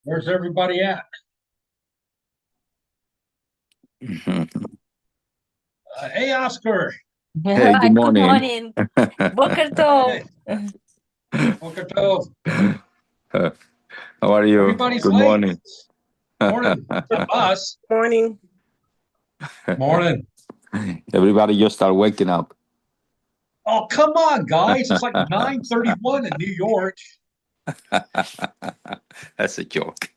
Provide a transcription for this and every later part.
Where's everybody at? Mhm. Hey, Oscar. Hey, good Good morning. morning. Boker Tov. Hey, Boker Tov. How are you? Everybody's Good late. morning. Morning to us. Morning. Morning. Everybody just start waking up. Oh, come on, guys. It's like 9:31 in New York. That's a joke.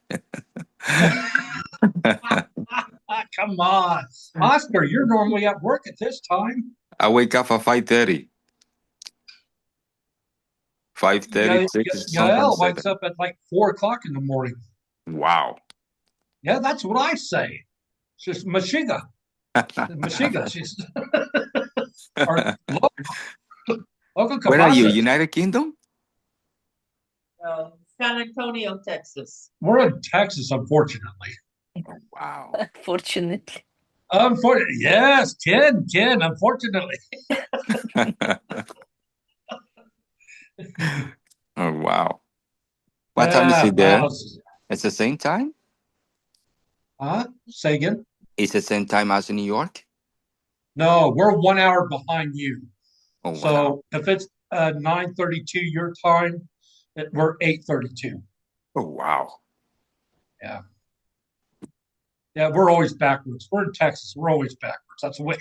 Come on. Oscar, you're normally at work at this time. I wake up at 5:30. 5:30, Yeah, 6, Yael sometimes wakes 7. up at like 4 o'clock in the morning. Wow. Yeah, that's what I say. She's Mashiga. Mashiga. She's our local Where are you? Kavasa. United Kingdom? San Antonio, Texas. We're in Texas, unfortunately. Wow. Fortunately. Unfortunately, yes, 10, unfortunately. Oh, wow. What time is Yeah, it wow. there? It's the same time? Say again? It's the same time as in New York? No, we're 1 hour behind you. Oh, wow. So if it's 9:32 your time, we're 8:32. Oh, wow. Yeah. Yeah, we're always backwards. We're in Texas. We're always backwards. That's the way.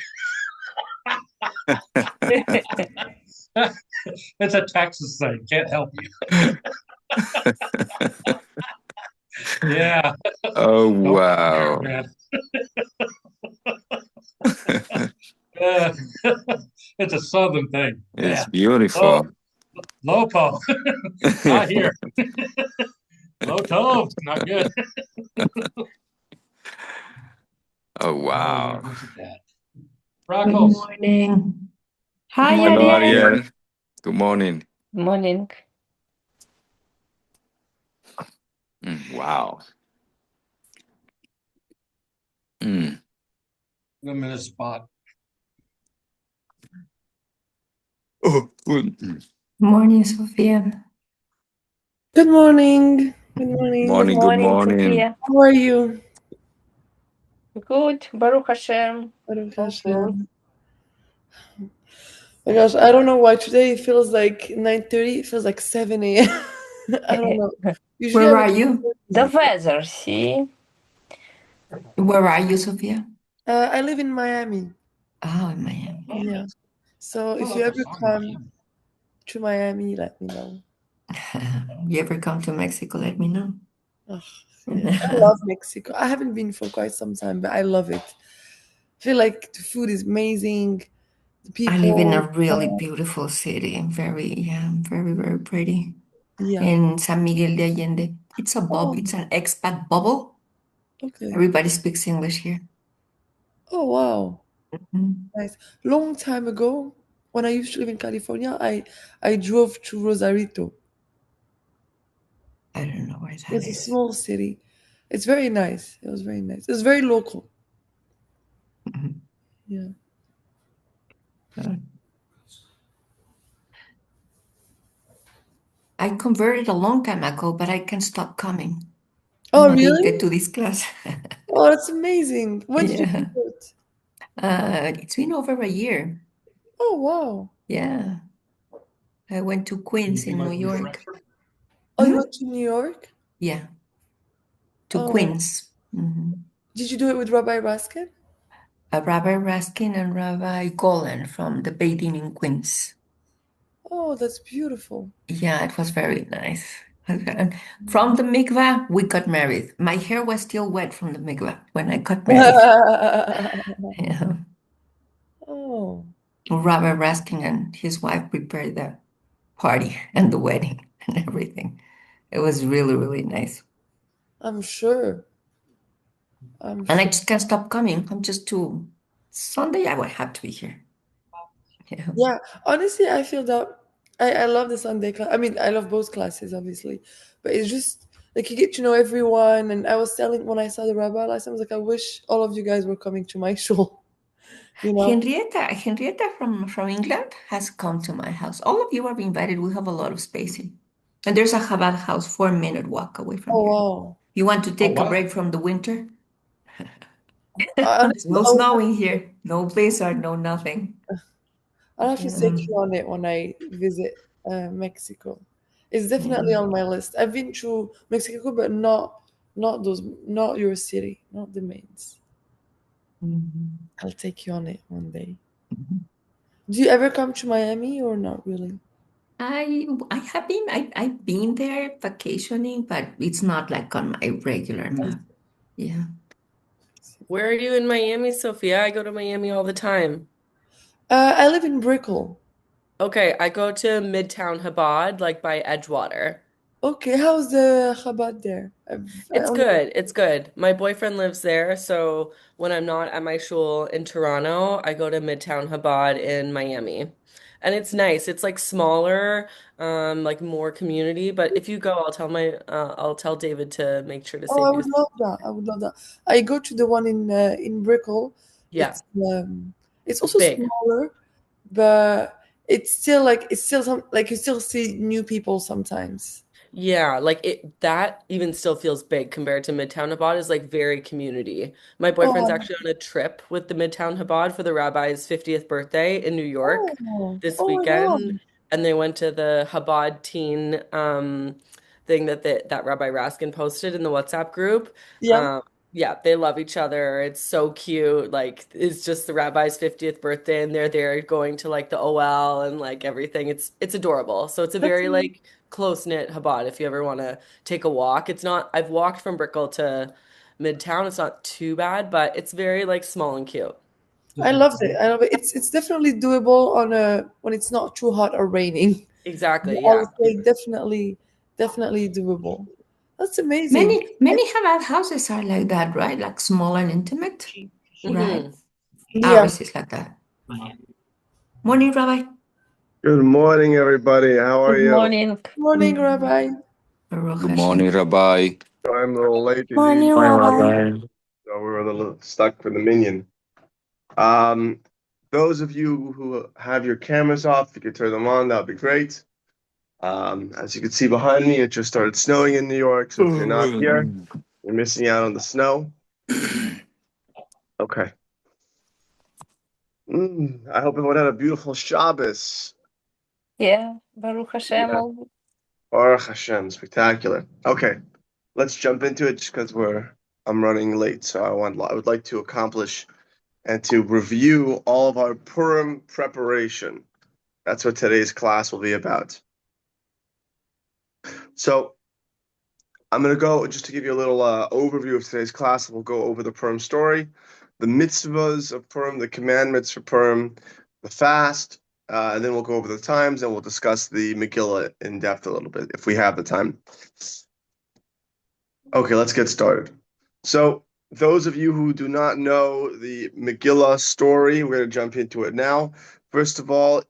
It's a Texas thing. Can't help you. Yeah. Oh, Don't care, wow. man. Uh, it's a southern thing. It's Yeah. Oh, beautiful. Lopo. Not here. Low tone. Not good. Oh, Oh, yeah. wow. Look at that. Good Rockles. morning. Good Hi, Hello, morning. Ariel. Ariel. Good morning. Morning. Wow. Mm. I'm in a spot. Oh, good. Morning, Sophia. Good morning. Good morning. Good Morning, good morning, morning. Sophia. How are you? Good. Baruch Hashem. Baruch All good. Hashem. My gosh, I don't know why today it feels like 9:30. It feels like 7 a.m. I don't know. Usually I Where are wake up you? The early. weather, see? Where are you, Sophia? I live in Miami. Oh, in Miami. Yeah. So Oh, if you that's a ever song come name. to Miami, let me know. You ever come to Mexico? Let me know. Oh, yeah. I love Mexico. I haven't been for quite some time, but I love it. I feel like the food is amazing. The I live in a people. really beautiful city. Very, very pretty. Yeah. In San Miguel de Allende. It's a bubble. Oh, It's an expat bubble. okay. Everybody speaks English here. Oh, wow. Mhm. Nice. Long time ago, when I used to live in California, I drove to Rosarito. I don't know where that It's a is. small city. It's very nice. It was very nice. It's very local. Mhm. Yeah. Uh, I converted a long time ago, but I can't stop coming. I'm Oh, really? addicted to this class. Oh, that's amazing. When did you Yeah. convert? It's been over a year. Oh, wow. Yeah. I went to Can you Queens be in my New York. refresher? Oh, you Hmm? went to New York? Yeah, to Oh, Queens. Hmm. did you do it with Rabbi Raskin? Rabbi Raskin and Rabbi Golan from the Beit Din in Queens. Oh, that's beautiful. Yeah, it was very nice. And from the mikvah, we got married. My hair was still wet from the mikvah when I got married. Yeah. Oh, Rabbi Raskin and his wife prepared the party and the wedding and everything. It was really, really nice. I'm sure. I'm And I sure. just can't stop coming. I'm just too. Sunday, I will have to be here. Yeah. Yeah, honestly, I feel that I love the Sunday class. I mean, I love both classes, obviously, but it's just like you get to know everyone. And I was telling when I saw the rabbi last time, I was like, I wish all of you guys were coming to my show, you know? Henrietta from England has come to my house. All of you are invited. We have a lot of spacing. And there's a Chabad house 4 minute walk away from Oh, here. wow. You want to Oh, take a wow. break from the winter? Honestly, No snowing here, no blizzard, no nothing. I'll have to take you on it when I visit Mexico. It's definitely on my list. I've been to Mexico, but not your city, not the mains. Mhm. I'll take you on it one day. Do you ever come to Miami or not really? I have been I've been there vacationing, but it's not like on my regular map. Yeah. Where are you in Miami, Sophia? I go to Miami all the time. I live in Brickell. Okay, I go to Midtown Chabad, like by Edgewater. Okay, how's the Chabad there? I It's only good. It's good. My boyfriend lives there, so when I'm not at my shul in Toronto, I go to Midtown Chabad in Miami. And it's nice. It's like smaller, like more community, but if you go, I'll tell David to make sure to Oh, I save you. would love that. I would love that. I go to the one in Brickell. Yeah, It's it's also big. smaller, but it's still some like you still see new people sometimes. Yeah, like it that even still feels big compared to Midtown Chabad is like very community. My boyfriend's Oh, actually on a trip with the Midtown Chabad for the rabbi's 50th birthday in New York this oh my weekend. God. And they went to the Chabad teen thing that Rabbi Raskin posted in the WhatsApp group. Yeah, Um yeah, they love each other. It's so cute. Like it's just the rabbi's 50th birthday and they're there going to like the OL and like everything. It's adorable. So it's a that's very like close-knit Chabad if you ever want to take a walk. It's not, I've walked from Brickell to Midtown. It's not too bad, but it's very like small and cute. I loved it. I love it. It's definitely doable on a when it's not too hot or raining. Exactly. I would Yeah. say definitely doable. That's amazing. Many Chabad houses are like that, right? Like small and intimate, right? Hmm. Yeah. Ours is like that. Morning, Rabbi. Good morning, everybody. How are Good you? morning. Morning, Rabbi. Baruch Good Hashem. morning, Rabbi. I'm a little late this Morning, evening, Rabbi. so we were a little stuck for the minion. Those of you who have your cameras off, if you could turn them on, that would be great. As you can see behind me, it just started snowing in New York, so if you're not here, you're missing out on the snow. Okay. I hope everyone had a beautiful Shabbos. Yeah, Baruch Hashem. Yeah. Baruch Hashem, spectacular. Okay, let's jump into it just because I'm running late, so I would like to accomplish and to review all of our Purim preparation. That's what today's class will be about. So I'm going to go just to give you a little overview of today's class. We'll go over the Purim story, the mitzvahs of Purim, the commandments for Purim, the fast, and then we'll go over the times and we'll discuss the Megillah in depth a little bit if we have the time. Okay, let's get started. So those of you who do not know the Megillah story, we're going to jump into it now. First of all,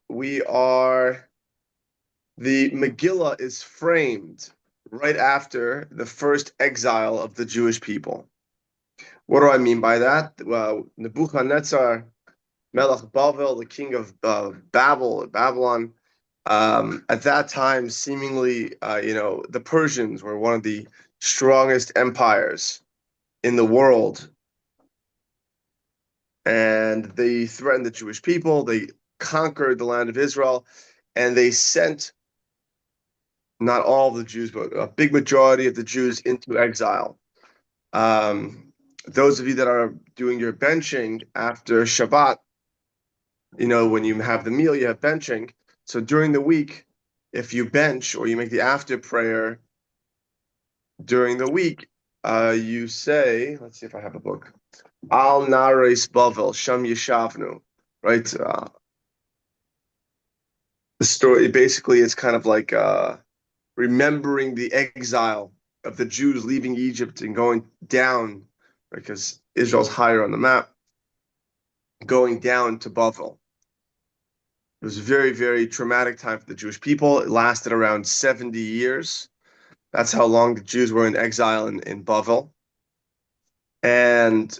the Megillah is framed right after the first exile of the Jewish people. What do I mean by that? Nebuchadnezzar, Melech Bavel, the king of Babylon, at that time, seemingly, the Persians were one of the strongest empires in the world, and they threatened the Jewish people. They conquered the land of Israel, and they sent not all of the Jews, but a big majority of the Jews into exile. Those of you that are doing your benching after Shabbat, when you have the meal, you have benching. So during the week, if you bench or you make the after prayer during the week, you say, let's see if I have a book, Al Nares Bavel, Sham Yeshavnu, right? The story, basically, it's kind of like remembering the exile of the Jews leaving Egypt and going down, because Israel's higher on the map, going down to Bavel. It was a very, very traumatic time for the Jewish people. It lasted around 70 years. That's how long the Jews were in exile in Bavel. And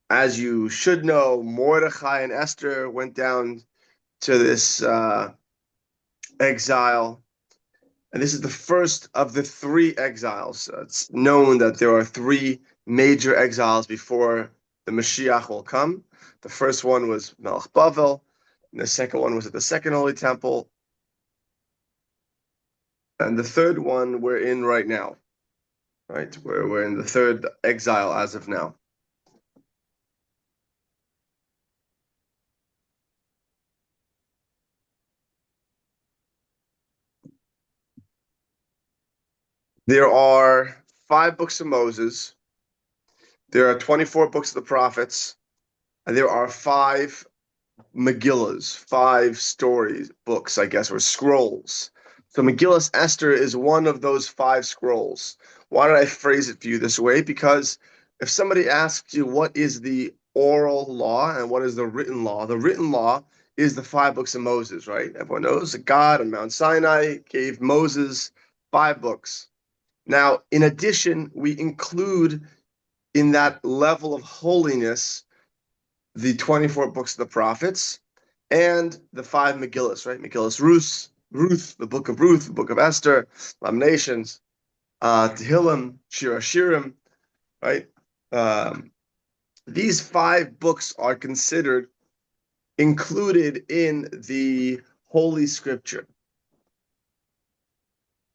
as you should know, Mordechai and Esther went down to this exile. And this is the first of the three exiles. It's known that there are three major exiles before the Mashiach will come. The first one was Melech Bavel, and the second one was at the Second Holy Temple, and the third one we're in right now. Right, we're in the third exile as of now. There are 5 books of Moses. There are 24 books of the prophets, and there are 5 Megillas, 5 stories, books, I guess, or scrolls. So Megillas Esther is one of those 5 scrolls. Why did I phrase it for you this way? Because if somebody asks you what is the oral law and what is the written law is the 5 books of Moses, right? Everyone knows that God on Mount Sinai gave Moses 5 books. Now, in addition, we include in that level of holiness the 24 books of the prophets and the 5 Megillas, right? Megillas Ruth, the book of Ruth, the book of Esther, Lamentations, Tehillim, Shir Hashirim, right? These 5 books are considered included in the Holy Scripture.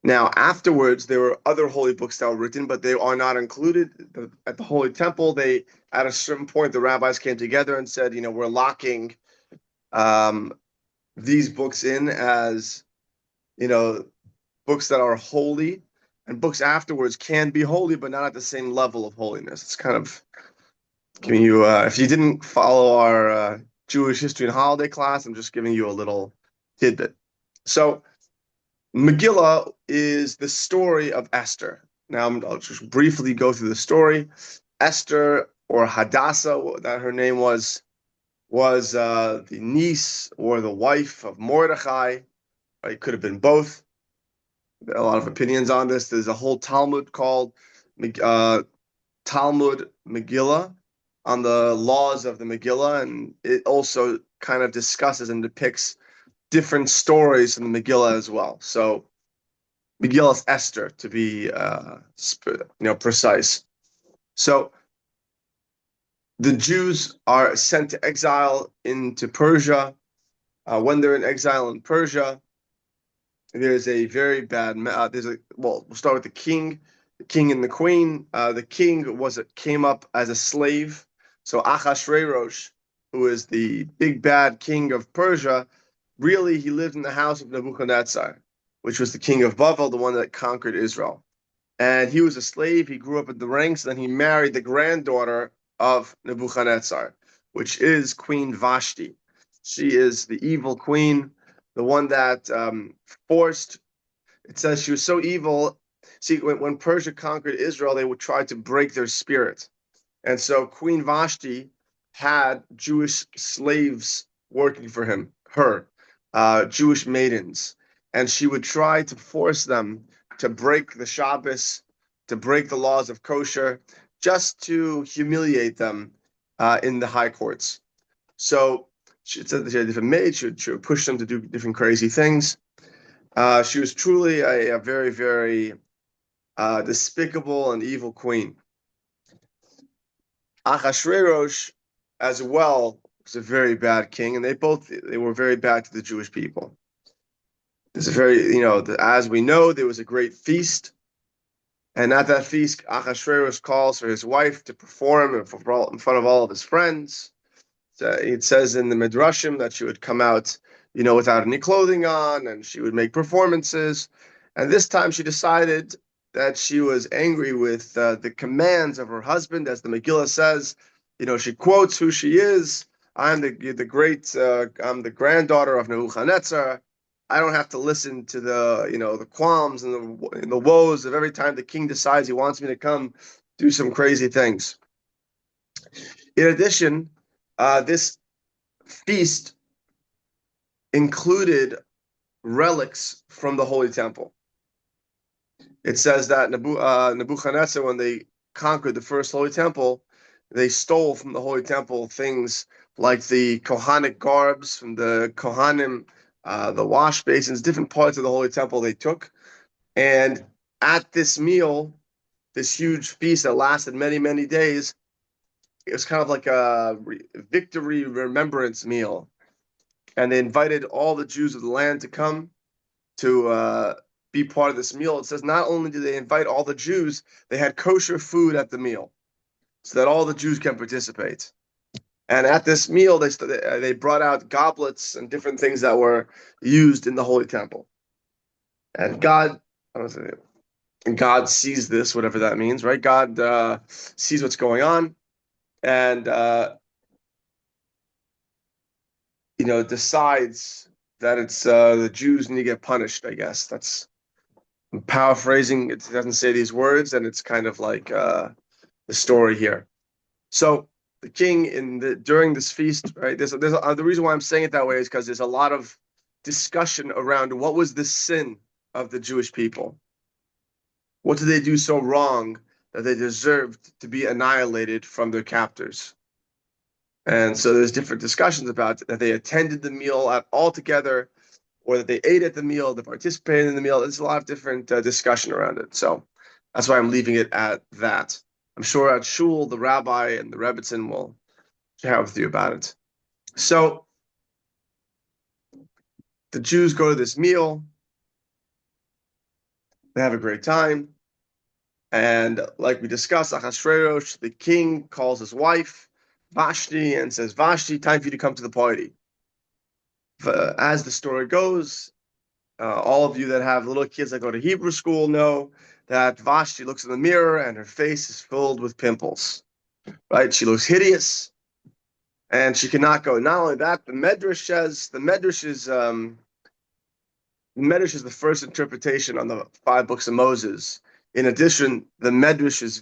Now, afterwards, there were other holy books that were written, but they are not included at the Holy Temple. They, at a certain point, the rabbis came together and said, we're locking these books in as, books that are holy, and books afterwards can be holy, but not at the same level of holiness. It's kind of giving you, if you didn't follow our Jewish history and holiday class, I'm just giving you a little tidbit. So, Megillah is the story of Esther. Now, I'll just briefly go through the story. Esther, or Hadassah, that her name was the niece or the wife of Mordechai. It could have been both. There are a lot of opinions on this. There's a whole Talmud called Talmud Megillah on the laws of the Megillah, and it also kind of discusses and depicts different stories in the Megillah as well. So Megillah Esther, to be precise. So the Jews are sent to exile into Persia. When they're in exile in Persia, there's a very bad. We'll start with the king and the queen. The king came up as a slave. So Achashverosh, who is the big bad king of Persia, really he lived in the house of Nebuchadnezzar, which was the king of Bavel, the one that conquered Israel. And he was a slave. He grew up in the ranks. And then he married the granddaughter of Nebuchadnezzar, which is Queen Vashti. She is the evil queen, the one that forced. It says she was so evil. See, when Persia conquered Israel, they would try to break their spirit. And so Queen Vashti had Jewish slaves working for her, Jewish maidens. And she would try to force them to break the Shabbos, to break the laws of kosher, just to humiliate them in the high courts. So she said that she had different maids. She would push them to do different crazy things. She was truly a very, very despicable and evil queen. Achashverosh, as well, was a very bad king, and they were very bad to the Jewish people. There's a very, as we know, there was a great feast, and at that feast, Achashverosh calls for his wife to perform in front of all of his friends. It says in the Midrashim that she would come out, without any clothing on, and she would make performances. And this time she decided that she was angry with the commands of her husband, as the Megillah says. She quotes who she is. I'm I'm the granddaughter of Nebuchadnezzar. I don't have to listen to the qualms and the woes of every time the king decides he wants me to come do some crazy things. In addition, this feast included relics from the Holy Temple. It says that Nebuchadnezzar, when they conquered the first Holy Temple, they stole from the Holy Temple things like the Kohanic garbs from the Kohanim, the wash basins, different parts of the Holy Temple they took. And at this meal, this huge feast that lasted many, many days, it was kind of like a victory remembrance meal. And they invited all the Jews of the land to come to be part of this meal. It says not only did they invite all the Jews, they had kosher food at the meal so that all the Jews can participate. And at this meal, they brought out goblets and different things that were used in the Holy Temple. And God, I don't know, and God sees this, whatever that means, right? God sees what's going on, and decides that it's the Jews need to get punished. I guess that's I'm paraphrasing. It doesn't say these words, and it's kind of like the story here. So the king during this feast, right? The reason why I'm saying it that way is because there's a lot of discussion around what was the sin of the Jewish people. What did they do so wrong that they deserved to be annihilated from their captors? And so there's different discussions about that they attended the meal all together, or that they ate at the meal, they participated in the meal. There's a lot of different discussion around it. So that's why I'm leaving it at that. I'm sure at Shul, the rabbi and the Rebbitzin will share with you about it. So the Jews go to this meal. They have a great time. And like we discussed, Achashverosh, the king, calls his wife, Vashti, and says, Vashti, time for you to come to the party. As the story goes, all of you that have little kids that go to Hebrew school know that Vashti looks in the mirror and her face is filled with pimples, right? She looks hideous, and she cannot go. Not only that, the Medrash says, the Medrash is the first interpretation on the 5 books of Moses. In addition, the Medrash is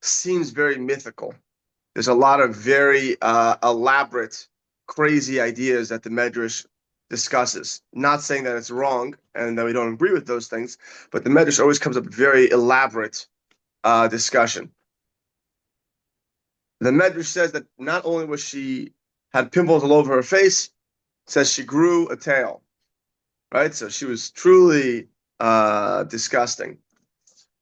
seems very mythical. There's a lot of very elaborate, crazy ideas that the Medrash discusses. Not saying that it's wrong and that we don't agree with those things, but the Medrash always comes up with very elaborate discussion. The Medrash says that not only was she had pimples all over her face, says she grew a tail, right? So she was truly disgusting.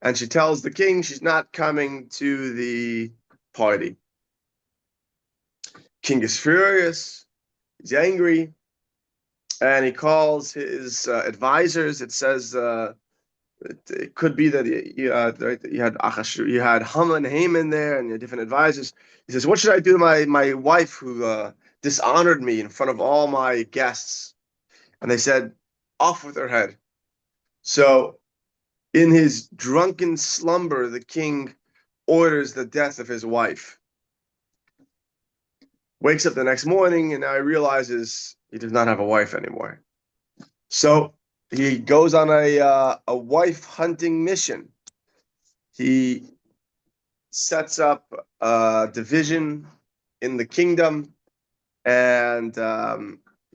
And she tells the king she's not coming to the party. King is furious, he's angry, and he calls his advisors. It says it could be that you had Haman and Haman there, and you had different advisors. He says, "What should I do to my wife who dishonored me in front of all my guests?" And they said, "Off with her head." So, in his drunken slumber, the king orders the death of his wife. Wakes up the next morning, and now he realizes he does not have a wife anymore. So he goes on a wife hunting mission. He sets up a division in the kingdom, and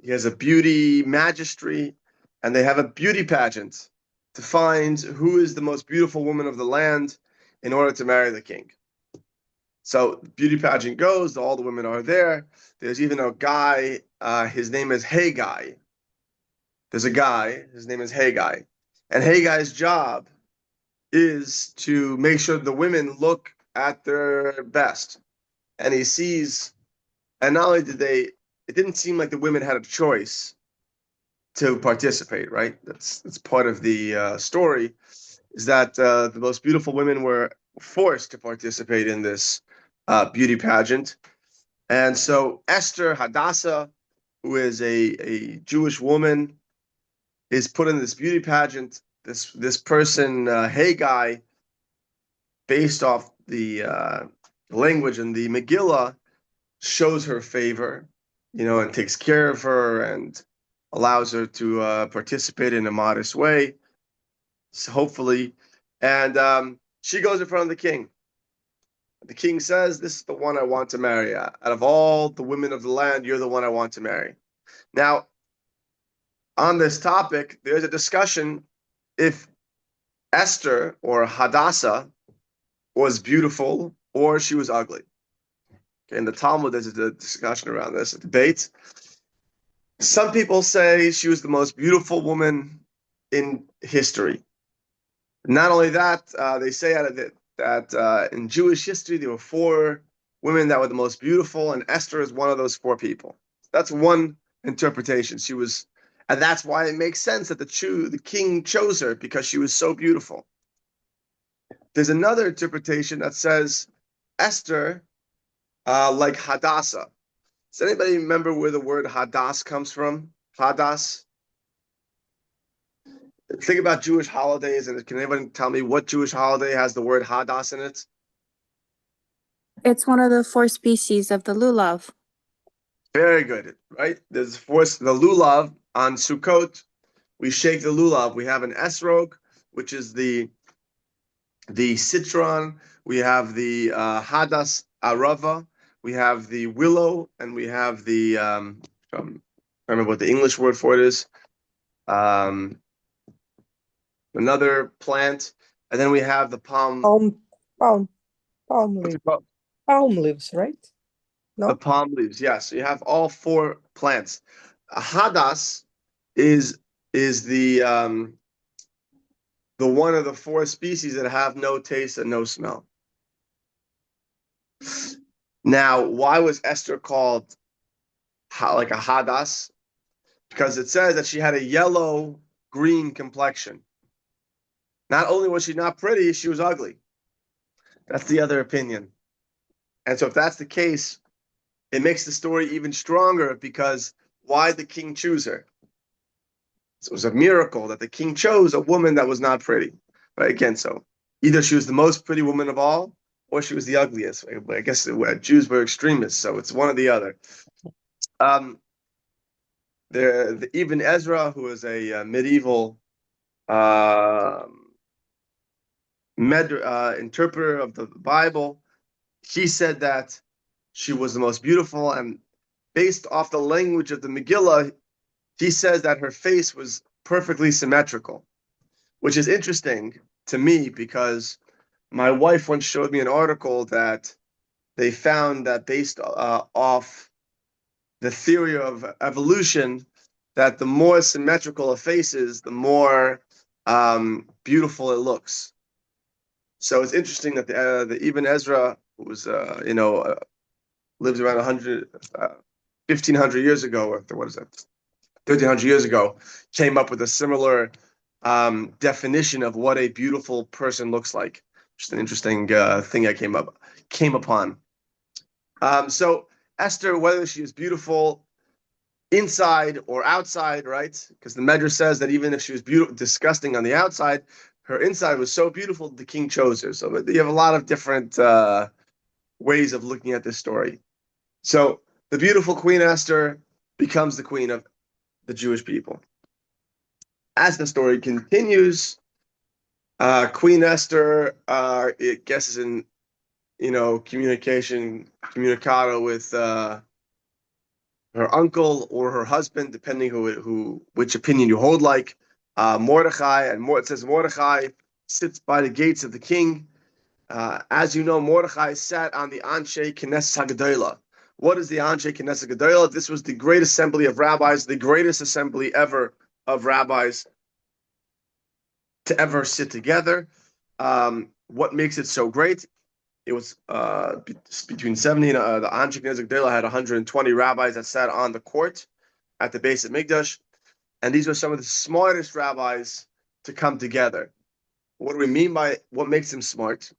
he has a beauty magistry, and they have a beauty pageant to find who is the most beautiful woman of the land in order to marry the king. So the beauty pageant goes, all the women are there. There's even a guy, his name is Haggai. There's a guy, his name is Haggai. And Haggai's job is to make sure the women look at their best. And he sees, and not only it didn't seem like the women had a choice to participate, right? That's part of the story, is that the most beautiful women were forced to participate in this beauty pageant. And so Esther Hadassah, who is a Jewish woman, is put in this beauty pageant. This person, Haggai, based off the language in the Megillah, shows her favor, and takes care of her and allows her to participate in a modest way, so hopefully. And she goes in front of the king. The king says, "This is the one I want to marry. Out of all the women of the land, you're the one I want to marry." Now, on this topic, there's a discussion if Esther or Hadassah was beautiful or she was ugly. Okay, in the Talmud, there's a discussion around this, a debate. Some people say she was the most beautiful woman in history. Not only that, they say that in Jewish history there were 4 women that were the most beautiful, and Esther is one of those 4 people. That's one interpretation. And that's why it makes sense that the king chose her, because she was so beautiful. There's another interpretation that says Esther, like Hadassah. Does anybody remember where the word Hadass comes from? Hadass? Think about Jewish holidays, and can anyone tell me what Jewish holiday has the word Hadass in it? It's one of the 4 species of the lulav. Very good, right? There's the lulav on Sukkot. We shake the lulav. We have an esrog, which is the citron. We have the hadas arava. We have the willow, and we have the I don't remember what the English word for it is. Another plant, and then we have the palm. Palm What's leaves. it called? Palm leaves, right? No? The palm leaves, yes. So you have all 4 plants. A hadas is the one of the 4 species that have no taste and no smell. Now, why was Esther called like a hadas? Because it says that she had a yellow-green complexion. Not only was she not pretty, she was ugly. That's the other opinion. And so if that's the case, it makes the story even stronger, because why did the king choose her? So it was a miracle that the king chose a woman that was not pretty. Right? Again, so either she was the most pretty woman of all, or she was the ugliest. I guess Jews were extremists, so it's one or the other. The Ibn Ezra, who is a medieval interpreter of the Bible, he said that she was the most beautiful, and based off the language of the Megillah, he says that her face was perfectly symmetrical, which is interesting to me, because my wife once showed me an article that they found that based off the theory of evolution, that the more symmetrical a face is, the more beautiful it looks. So it's interesting that the Ibn Ezra, who was lives around 1,500 years ago, or what is that, 1,300 years ago, came up with a similar definition of what a beautiful person looks like. Just an interesting thing I came upon. So Esther, whether she is beautiful inside or outside, right? Because the Medrash says that even if she was disgusting on the outside, her inside was so beautiful that the king chose her. So you have a lot of different ways of looking at this story. So the beautiful Queen Esther becomes the queen of the Jewish people. As the story continues, Queen Esther, it guesses in, communicado with her uncle or her husband, depending which opinion you hold. Like Mordechai, and it says Mordechai sits by the gates of the king. As you know, Mordechai sat on the Anshe Knesset HaGedolah. What is the Anshe Knesset HaGedolah? This was the great assembly of rabbis, the greatest assembly ever of rabbis to ever sit together. What makes it so great? It was between 70 and the Anshe Knesset HaGedolah had 120 rabbis that sat on the court at the base of Mikdash, and these were some of the smartest rabbis to come together. What do we mean by what makes them smart?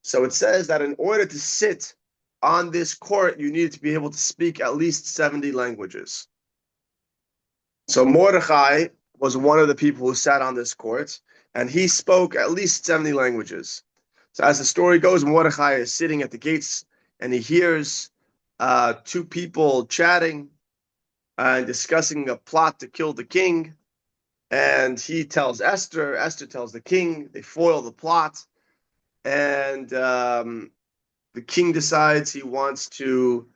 So it says that in order to sit on this court, you needed to be able to speak at least 70 languages. So Mordechai was one of the people who sat on this court, and he spoke at least 70 languages. So as the story goes, Mordechai is sitting at the gates, and he hears 2 people chatting and discussing a plot to kill the king. And he tells Esther, Esther tells the king, they foil the plot, and the king decides he wants to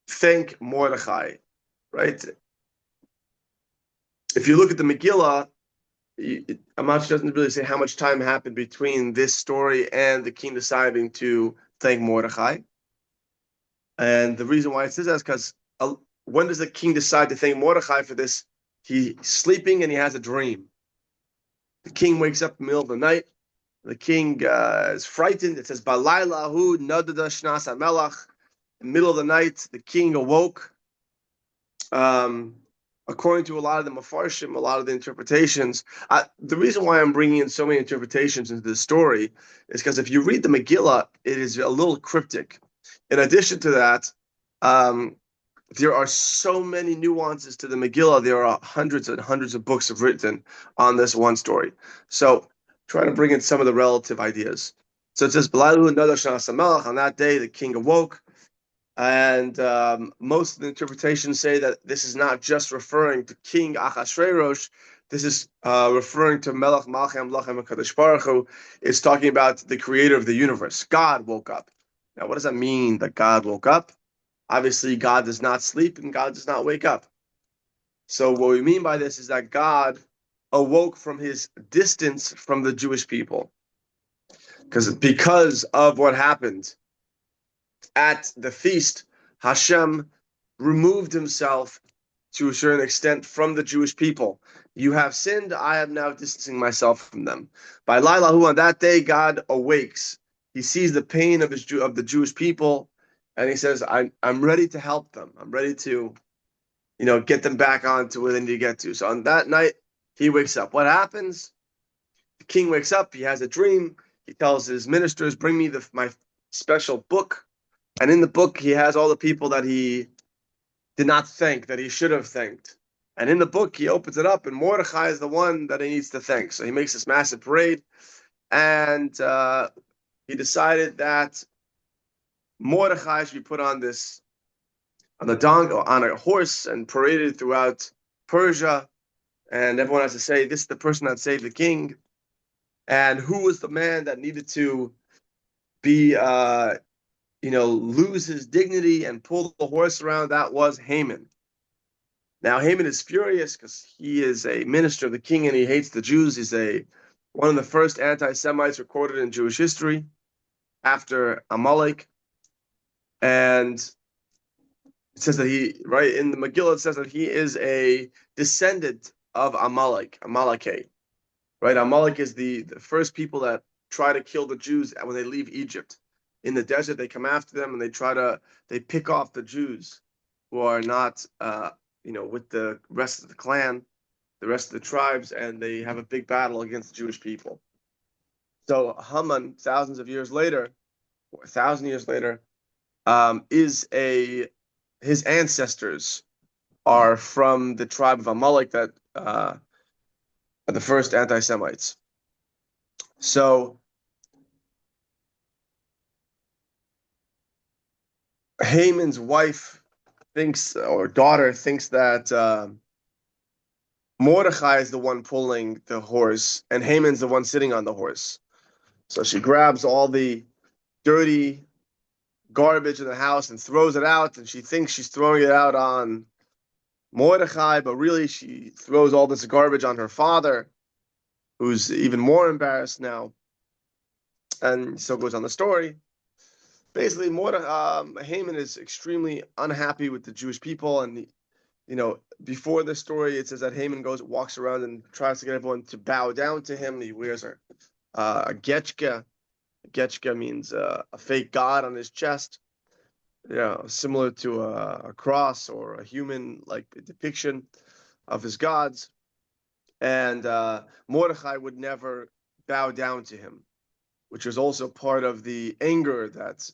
thank Mordechai, right? If you look at the Megillah, Amash doesn't really say how much time happened between this story and the king deciding to thank Mordechai. And the reason why it says that is because when does the king decide to thank Mordechai for this? He's sleeping and he has a dream. The king wakes up in the middle of the night. The king is frightened. It says, "Balayla hu nadada shnas hamelach." In the middle of the night, the king awoke. According to a lot of the mafarshim, a lot of the interpretations, the reason why I'm bringing in so many interpretations into the story is because if you read the Megillah, it is a little cryptic. In addition to that, there are so many nuances to the Megillah. There are hundreds and hundreds of books written on this one story. So try to bring in some of the relative ideas. So it says, "B'laylu nadar shnas hamelach." On that day, the king awoke. And most of the interpretations say that this is not just referring to King Achashverosh. This is referring to Melech Malchem Lachem HaKadosh Baruch Hu. It's talking about the creator of the universe. God woke up. Now, what does that mean that God woke up? Obviously, God does not sleep and God does not wake up. So what we mean by this is that God awoke from his distance from the Jewish people. Because of what happened at the feast, Hashem removed himself to a certain extent from the Jewish people. You have sinned, I am now distancing myself from them. By Lailahu, on that day, God awakes. He sees the pain of the Jewish people, and he says, I'm ready to help them. I'm ready to, get them back onto where they need to get to. So on that night, he wakes up. What happens? The king wakes up. He has a dream. He tells his ministers, bring me my special book. And in the book, he has all the people that he did not thank, that he should have thanked. And in the book, he opens it up, and Mordechai is the one that he needs to thank. So he makes this massive parade, and he decided that Mordechai should be put on a horse, and paraded throughout Persia. And everyone has to say, this is the person that saved the king. And who was the man that needed to be lose his dignity and pull the horse around? That was Haman. Now, Haman is furious because he is a minister of the king and he hates the Jews. He's one of the first anti-Semites recorded in Jewish history after Amalek. And it says that in the Megillah, it says that he is a descendant of Amalekite. Right? Amalek is the first people that try to kill the Jews when they leave Egypt. In the desert, they come after them and they pick off the Jews who are not, with the rest of the clan, the rest of the tribes, and they have a big battle against the Jewish people. So Haman, 1,000 years later, his ancestors are from the tribe of Amalek that are the first anti-Semites. So Haman's daughter thinks that Mordechai is the one pulling the horse and Haman's the one sitting on the horse. So she grabs all the dirty garbage in the house and throws it out, and she thinks she's throwing it out on Mordechai, but really she throws all this garbage on her father, who's even more embarrassed now. And so goes on the story. Basically, Haman is extremely unhappy with the Jewish people, and before this story, it says that Haman walks around and tries to get everyone to bow down to him. He wears a getchka. Getchka means a fake god on his chest, similar to a cross or a human like depiction of his gods. And Mordechai would never bow down to him, which was also part of the anger that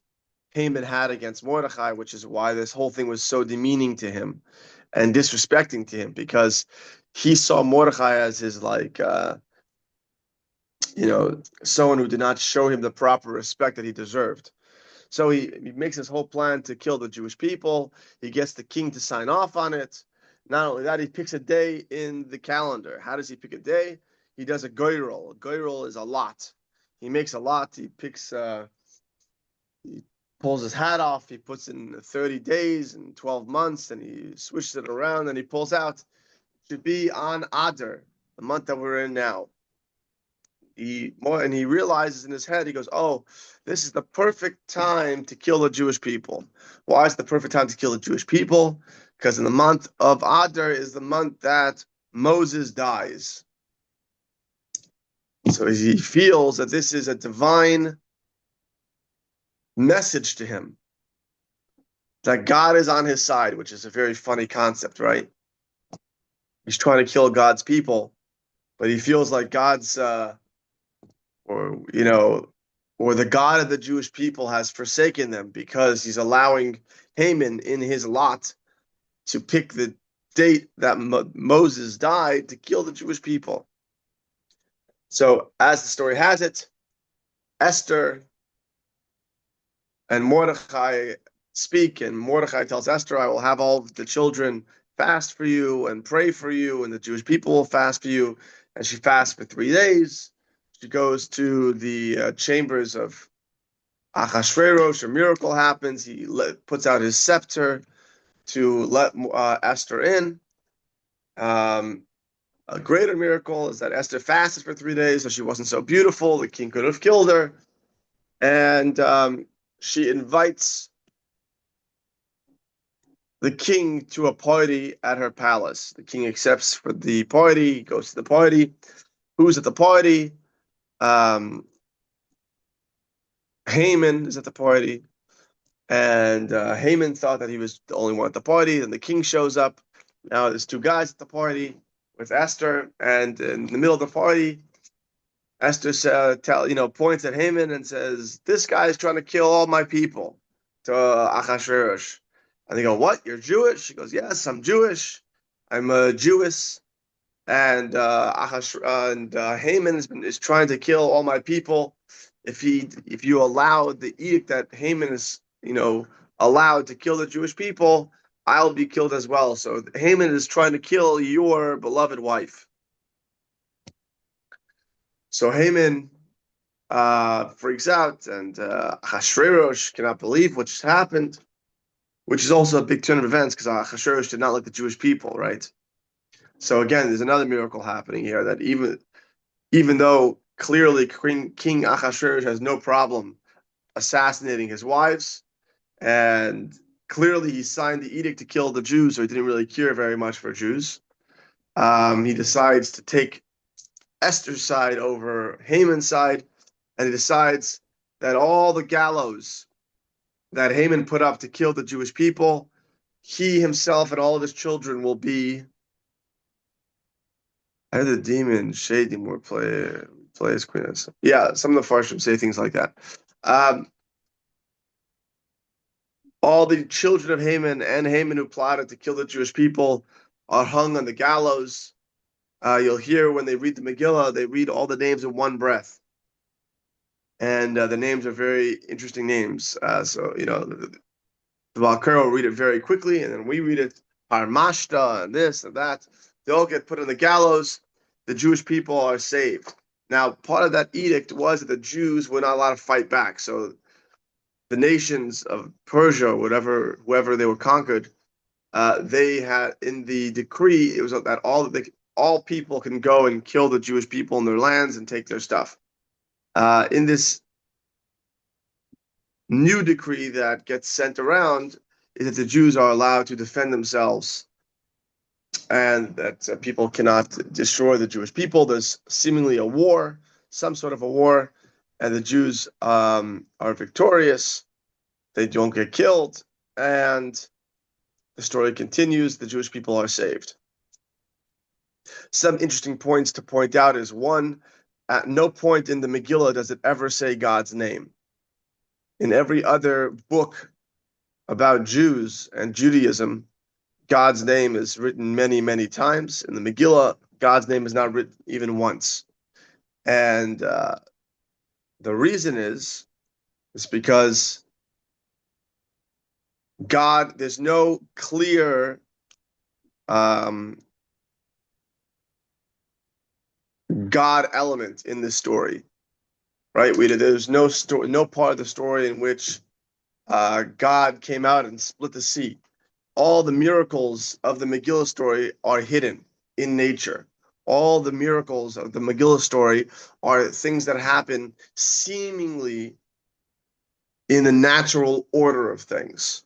Haman had against Mordechai, which is why this whole thing was so demeaning to him and disrespecting to him, because he saw Mordechai as his someone who did not show him the proper respect that he deserved. So he makes his whole plan to kill the Jewish people. He gets the king to sign off on it. Not only that, he picks a day in the calendar. How does he pick a day? He does a goyrol. A goyrol is a lot. He makes a lot. He pulls his hat off. He puts in 30 days and 12 months, and he switches it around, and he pulls out. It should be on Adar, the month that we're in now. He realizes in his head, he goes, oh, this is the perfect time to kill the Jewish people. Why is it the perfect time to kill the Jewish people? Because in the month of Adar is the month that Moses dies. So he feels that this is a divine message to him, that God is on his side, which is a very funny concept, right? He's trying to kill God's people, but he feels like God's, or the God of the Jewish people has forsaken them because he's allowing Haman in his lot to pick the date that Moses died to kill the Jewish people. So, as the story has it, Esther and Mordechai speak, and Mordechai tells Esther, I will have all the children fast for you and pray for you, and the Jewish people will fast for you. And she fasts for 3 days. She goes to the chambers of Achashverosh. A miracle happens. He puts out his scepter to let Esther in. A greater miracle is that Esther fasted for 3 days, so she wasn't so beautiful. The king could have killed her. And she invites the king to a party at her palace. The king accepts for the party, he goes to the party. Who's at the party? Haman is at the party. And Haman thought that he was the only one at the party. Then the king shows up. Now there's 2 guys at the party with Esther. And in the middle of the party, Esther points at Haman and says, "This guy is trying to kill all my people," to Achashverosh. And they go, "What? You're Jewish?" She goes, "Yes, I'm Jewish. I'm a Jewess." And Haman is trying to kill all my people. If you allow the edict that Haman is, allowed to kill the Jewish people, I'll be killed as well. So Haman is trying to kill your beloved wife. So Haman freaks out, and Achashverosh cannot believe what just happened, which is also a big turn of events because Achashverosh did not like the Jewish people, right? So again, there's another miracle happening here, that even though clearly King Achashverosh has no problem assassinating his wives, and clearly he signed the edict to kill the Jews, so he didn't really care very much for Jews. He decides to take Esther's side over Haman's side, and he decides that all the gallows that Haman put up to kill the Jewish people, he himself and all of his children will be. I heard the demon Shadim will play as queen. Yeah, some of the Farshim say things like that. All the children of Haman and Haman who plotted to kill the Jewish people are hung on the gallows. You'll hear when they read the Megillah, they read all the names in one breath. And the names are very interesting names. The Valkyr will read it very quickly, and then we read it Harmashta and this and that. They all get put on the gallows. The Jewish people are saved. Now, part of that edict was that the Jews were not allowed to fight back. So the nations of Persia, whoever they were conquered, they had in the decree, it was that all people can go and kill the Jewish people in their lands and take their stuff. In this new decree that gets sent around is that the Jews are allowed to defend themselves, and that people cannot destroy the Jewish people. There's seemingly a war, some sort of a war, and the Jews are victorious. They don't get killed, and the story continues. The Jewish people are saved. Some interesting points to point out is, one, at no point in the Megillah does it ever say God's name. In every other book about Jews and Judaism, God's name is written many, many times. In the Megillah, God's name is not written even once. And the reason is because there's no clear God element in this story, right? There's no part of the story in which God came out and split the sea. All the miracles of the Megillah story are hidden in nature. All the miracles of the Megillah story are things that happen seemingly in the natural order of things.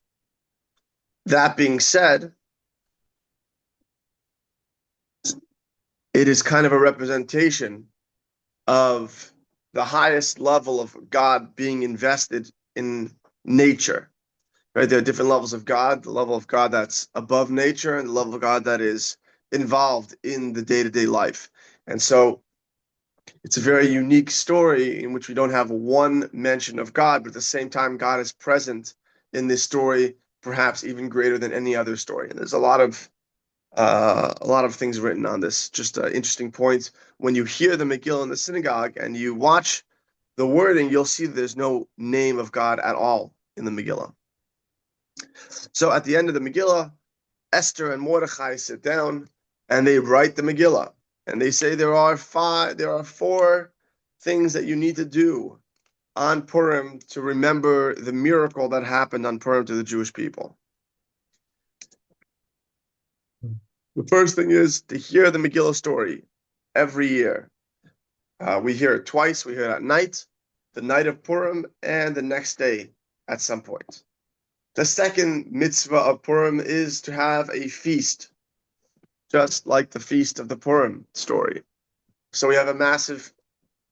That being said, it is kind of a representation of the highest level of God being invested in nature. Right? There are different levels of God, the level of God that's above nature and the level of God that is involved in the day-to-day life. And so it's a very unique story in which we don't have one mention of God, but at the same time, God is present in this story, perhaps even greater than any other story. And there's a lot of things written on this. Just an interesting point. When you hear the Megillah in the synagogue and you watch the wording, you'll see there's no name of God at all in the Megillah. So at the end of the Megillah, Esther and Mordechai sit down and they write the Megillah. And they say there are four things that you need to do on Purim to remember the miracle that happened on Purim to the Jewish people. The first thing is to hear the Megillah story every year. We hear it twice. We hear it at night, the night of Purim, and the next day at some point. The second mitzvah of Purim is to have a feast, just like the feast of the Purim story. So we have a massive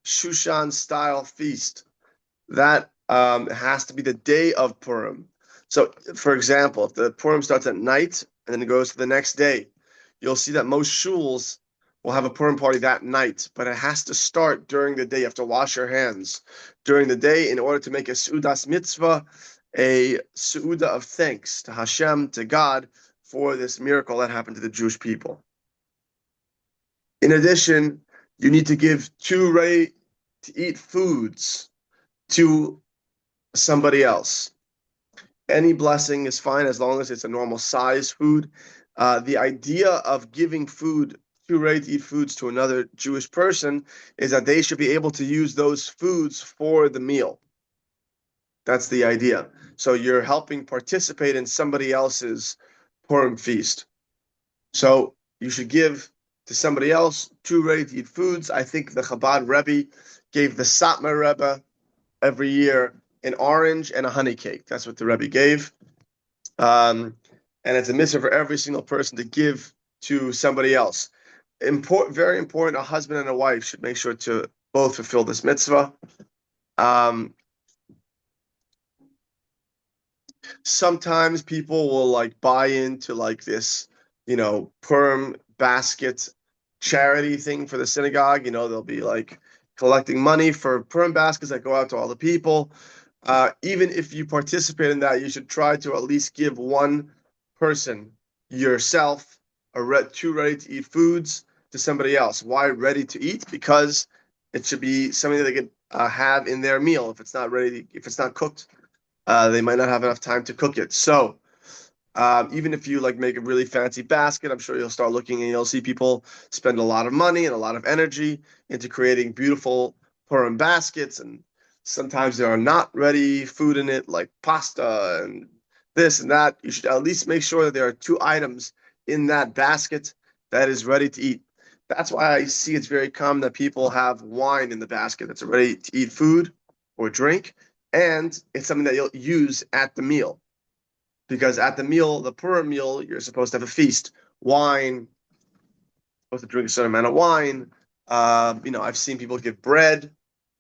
Shushan-style feast. That has to be the day of Purim. So, for example, if the Purim starts at night and then it goes to the next day, you'll see that most shuls will have a Purim party that night, but it has to start during the day. You have to wash your hands during the day in order to make a Seudas mitzvah, a Seuda of thanks to Hashem, to God, for this miracle that happened to the Jewish people. In addition, you need to give 2 ready-to-eat foods to somebody else. Any blessing is fine as long as it's a normal size food. The idea of giving food, 2 ready-to-eat foods to another Jewish person is that they should be able to use those foods for the meal. That's the idea. So you're helping participate in somebody else's Purim feast. So you should give to somebody else 2 ready-to-eat foods. I think the Chabad Rebbe gave the Satmar Rebbe every year an orange and a honey cake. That's what the Rebbe gave. And it's a mitzvah for every single person to give to somebody else. Very important, a husband and a wife should make sure to both fulfill this mitzvah. Sometimes people will buy into this, Purim basket charity thing for the synagogue. They'll be collecting money for Purim baskets that go out to all the people. Even if you participate in that, you should try to at least give one person, yourself, 2 ready-to-eat foods to somebody else. Why ready to eat? Because it should be something that they could have in their meal. If it's not cooked, they might not have enough time to cook it. So even if you make a really fancy basket, I'm sure you'll start looking and you'll see people spend a lot of money and a lot of energy into creating beautiful Purim baskets. And sometimes there are not ready food in it, like pasta and this and that. You should at least make sure that there are 2 items in that basket that is ready to eat. That's why I see it's very common that people have wine in the basket. That's a ready-to-eat food or drink, and it's something that you'll use at the meal. Because at the meal, the Purim meal, you're supposed to have a feast. Wine, supposed to drink a certain amount of wine. I've seen people give bread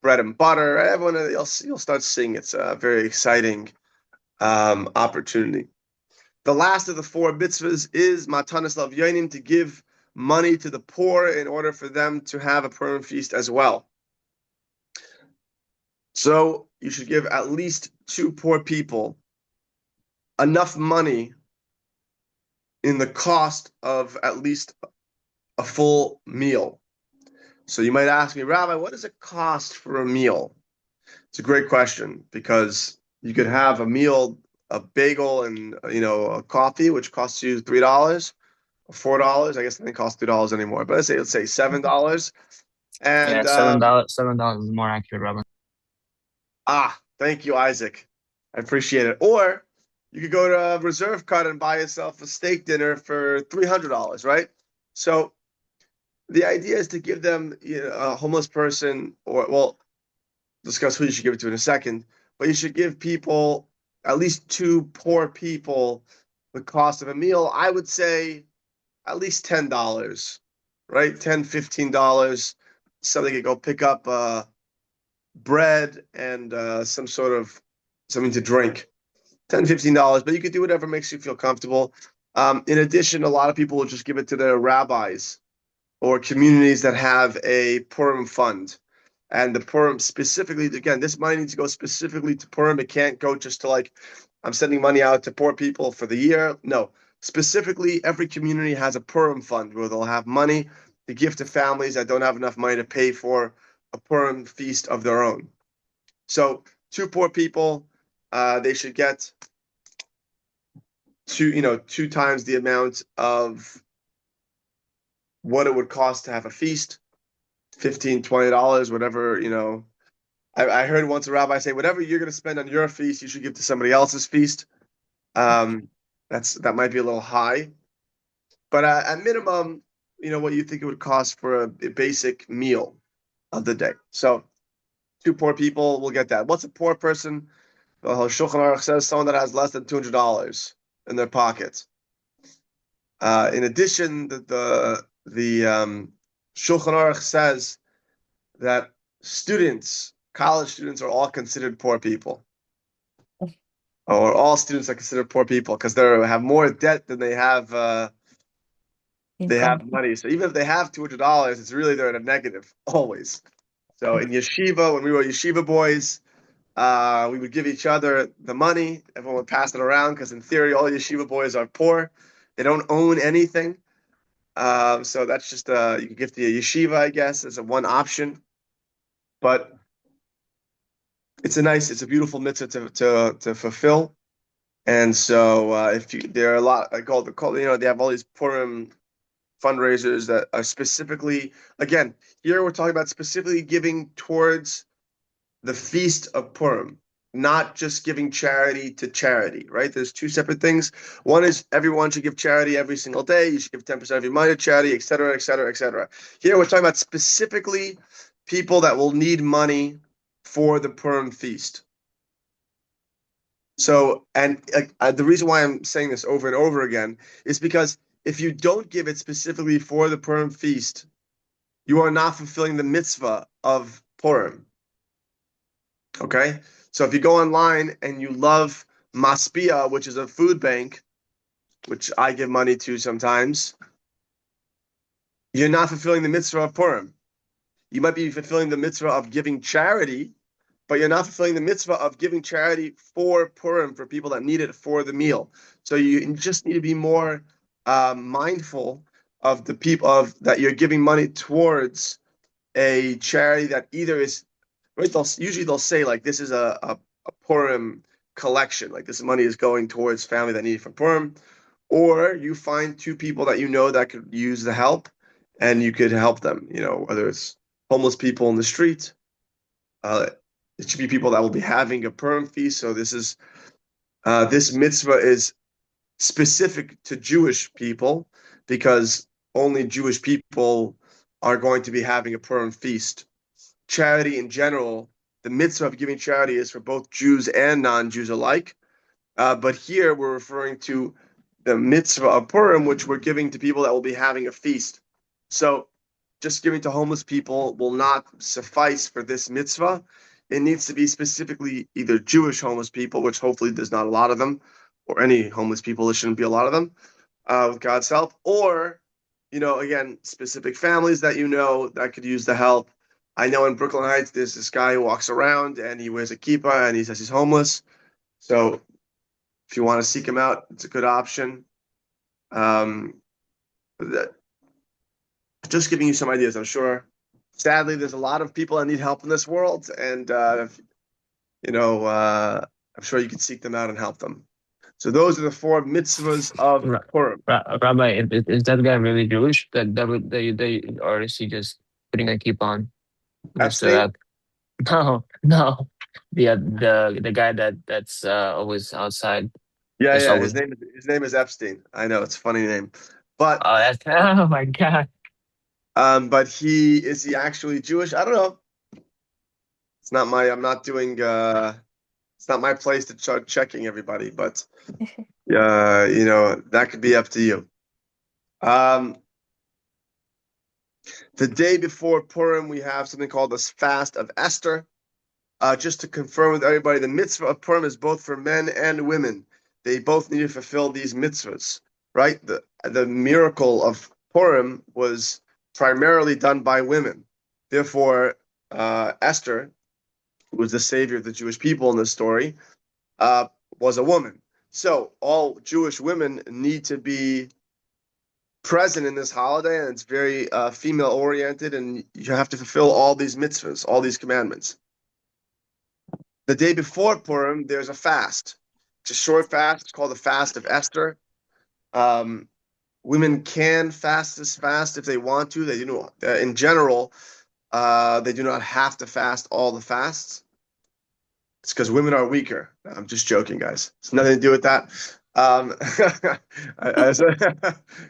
and butter. Everyone, you'll start seeing it's a very exciting opportunity. The last of the 4 mitzvahs is Matanas Lavyonim, to give money to the poor in order for them to have a Purim feast as well. So you should give at least 2 poor people enough money in the cost of at least a full meal. So you might ask me, Rabbi, what does it cost for a meal? It's a great question, because you could have a meal, a bagel and a coffee, which costs you $3 or $4. I guess it doesn't cost $3 anymore, but let's say $7. And $7 is more accurate, Rabbi. Thank you, Isaac. I appreciate it. Or you could go to a Reserve Cut and buy yourself a steak dinner for $300, right? So the idea is to give them a homeless person, discuss who you should give it to in a second, but you should give people, at least 2 poor people, the cost of a meal. I would say at least $10, right? $10, $15. somebody could go pick up bread and some sort of something to drink. $10, $15, but you could do whatever makes you feel comfortable. In addition, a lot of people will just give it to their rabbis or communities that have a Purim fund. And the Purim specifically, again, this money needs to go specifically to Purim. It can't go just to like, I'm sending money out to poor people for the year. No, specifically, every community has a Purim fund where they'll have money to give to families that don't have enough money to pay for a Purim feast of their own. So, two poor people, they should get two times the amount of what it would cost to have a feast, $15, $20, whatever. I heard once a rabbi say, whatever you're going to spend on your feast, you should give to somebody else's feast. That might be a little high, but at minimum, what you think it would cost for a basic meal of the day. So, two poor people will get that. What's a poor person? The Shulchan Aruch says someone that has less than $200 in their pocket. In addition, the Shulchan Aruch says that college students are all considered poor people, or all students are considered poor people because they have more debt than they have money. So even if they have $200, it's really they're in a negative always. So in yeshiva, when we were yeshiva boys, we would give each other the money. Everyone would pass it around because in theory, all yeshiva boys are poor. They don't own anything. So that's just you can give to a yeshiva, I guess, as a one option. But it's a beautiful mitzvah to fulfill. And so there are a lot, they have all these Purim fundraisers that are specifically, again, here we're talking about specifically giving towards the feast of Purim, not just giving charity to charity, right? There's two separate things. One is everyone should give charity every single day. You should give 10% of your money to charity, et cetera, et cetera, et cetera. Here we're talking about specifically people that will need money for the Purim feast. So, and the reason why I'm saying this over and over again is because if you don't give it specifically for the Purim feast, you are not fulfilling the mitzvah of Purim. Okay? So if you go online and you love Maspia, which is a food bank, which I give money to sometimes, you're not fulfilling the mitzvah of Purim. You might be fulfilling the mitzvah of giving charity, but you're not fulfilling the mitzvah of giving charity for Purim, for people that need it for the meal. So you just need to be more mindful of the people that you're giving money towards a charity that either is, right? Usually they'll say like this is a Purim collection, like this money is going towards family that need it for Purim, or you find two people that that could use the help, and you could help them. Whether it's homeless people in the street. It should be people that will be having a Purim feast. So this mitzvah is specific to Jewish people because only Jewish people are going to be having a Purim feast. Charity in general, the mitzvah of giving charity is for both Jews and non-Jews alike. But here we're referring to the mitzvah of Purim, which we're giving to people that will be having a feast. So just giving to homeless people will not suffice for this mitzvah. It needs to be specifically either Jewish homeless people, which hopefully there's not a lot of them, or any homeless people, there shouldn't be a lot of them, with God's help, or, again, specific families that that could use the help. I know in Brooklyn Heights, there's this guy who walks around and he wears a kippah and he says he's homeless. So if you want to seek him out, it's a good option. Just giving you some ideas, I'm sure. Sadly, there's a lot of people that need help in this world, and I'm sure you can seek them out and help them. So those are the 4 mitzvahs of Purim. Rabbi, is that guy really Jewish? Or is he just putting a keep on? Epstein? No. The guy that's always outside. Yeah. Always... His name is Epstein. I know, it's a funny name, but oh my God. But is he actually Jewish? I don't know. It's not it's not my place to start checking everybody, but that could be up to you. The day before Purim, we have something called the fast of Esther. Just to confirm with everybody, the mitzvah of Purim is both for men and women. They both need to fulfill these mitzvahs, right? The miracle of Purim was primarily done by women. Therefore, Esther, who was the savior of the Jewish people in this story, was a woman. So all Jewish women need to be present in this holiday, and it's very female oriented, and you have to fulfill all these mitzvahs, all these commandments. The day before Purim, there's a fast. It's a short fast. It's called the fast of Esther. Women can fast this fast if they want to. They do in general, they do not have to fast all the fasts. It's because women are weaker. I'm just joking, guys. It's nothing to do with that.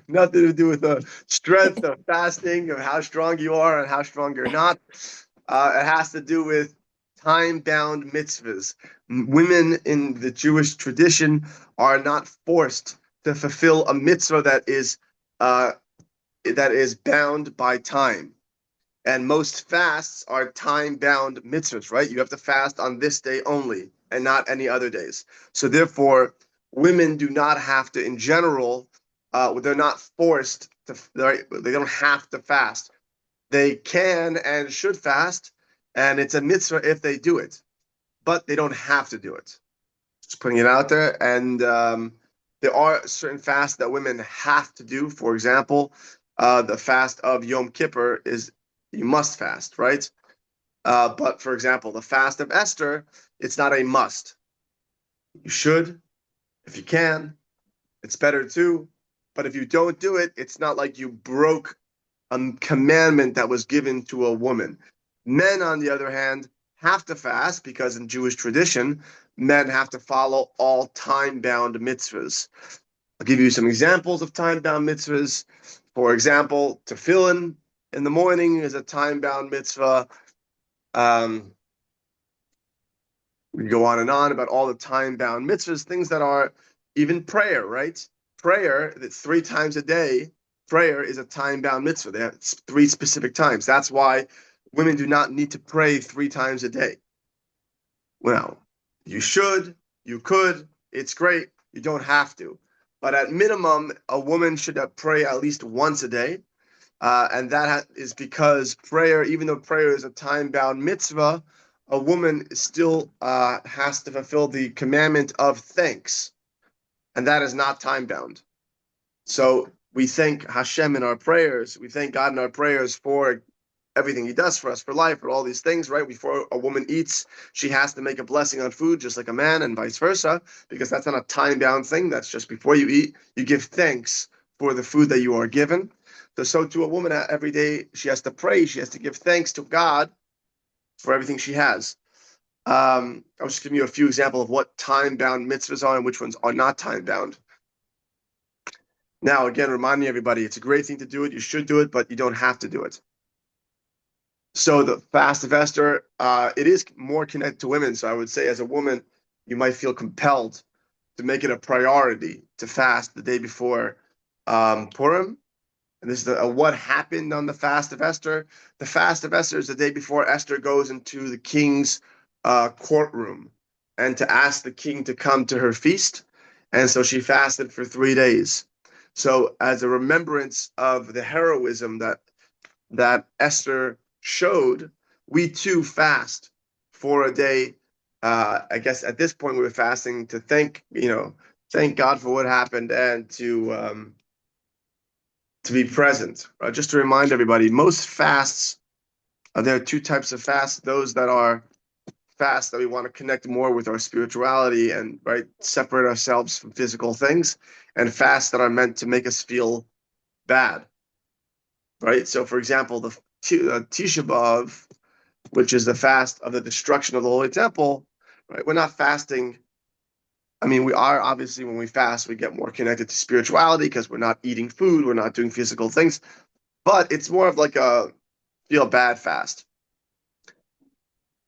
Nothing to do with the strength of fasting, of how strong you are and how strong you're not. It has to do with time-bound mitzvahs. Women in the Jewish tradition are not forced to fulfill a mitzvah that is bound by time. And most fasts are time-bound mitzvahs, right? You have to fast on this day only and not any other days. So therefore, women do not have to, in general, they're not forced to, they don't have to fast. They can and should fast, and it's a mitzvah if they do it, but they don't have to do it. Just putting it out there. And there are certain fasts that women have to do. For example, the fast of Yom Kippur is you must fast, right? But for example, the fast of Esther, it's not a must. You should, if you can. It's better too. But if you don't do it, it's not like you broke a commandment that was given to a woman. Men, on the other hand, have to fast because in Jewish tradition, men have to follow all time-bound mitzvahs. I'll give you some examples of time-bound mitzvahs. For example, tefillin in the morning is a time-bound mitzvah. We go on and on about all the time-bound mitzvahs, things that are even prayer, right? Prayer, that 3 times a day, prayer is a time-bound mitzvah. They have 3 specific times. That's why women do not need to pray 3 times a day. Well, you should, you could, it's great. You don't have to. But at minimum, a woman should pray at least once a day. And that is because prayer, even though prayer is a time-bound mitzvah, a woman still has to fulfill the commandment of thanks. And that is not time-bound. So we thank Hashem in our prayers. We thank God in our prayers for everything he does for us, for life, for all these things, right? Before a woman eats, she has to make a blessing on food, just like a man, and vice versa, because that's not a time-bound thing. That's just before you eat, you give thanks for the food that you are given. So to a woman, every day she has to pray, she has to give thanks to God for everything she has. I'll just give you a few examples of what time-bound mitzvahs are and which ones are not time-bound. Now, again, reminding everybody, it's a great thing to do it. You should do it, but you don't have to do it. So the fast of Esther, it is more connected to women. So I would say as a woman, you might feel compelled to make it a priority to fast the day before Purim. And this is what happened on the fast of Esther. The fast of Esther is the day before Esther goes into the king's courtroom and to ask the king to come to her feast. And so she fasted for 3 days. So as a remembrance of the heroism that Esther showed, we too fast for a day. I guess at this point we were fasting to thank God for what happened and to be present. Just to remind everybody, most fasts, there are 2 types of fasts: those that are fasts that we want to connect more with our spirituality and separate ourselves from physical things, and fasts that are meant to make us feel bad. Right. So, for example, the Tisha B'Av, which is the fast of the destruction of the Holy Temple, right? We're not fasting. I mean, we are, obviously, when we fast, we get more connected to spirituality because we're not eating food, we're not doing physical things, but it's more of like a feel bad fast.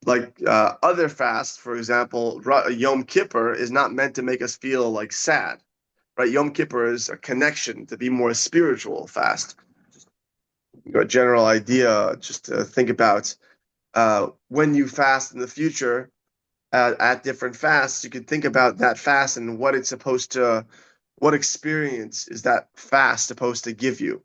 Like other fasts, for example, Yom Kippur is not meant to make us feel like sad, right? Yom Kippur is a connection to be more spiritual fast. a general idea just to think about when you fast in the future at different fasts. You could think about that fast and what it's supposed to, what experience is that fast supposed to give you.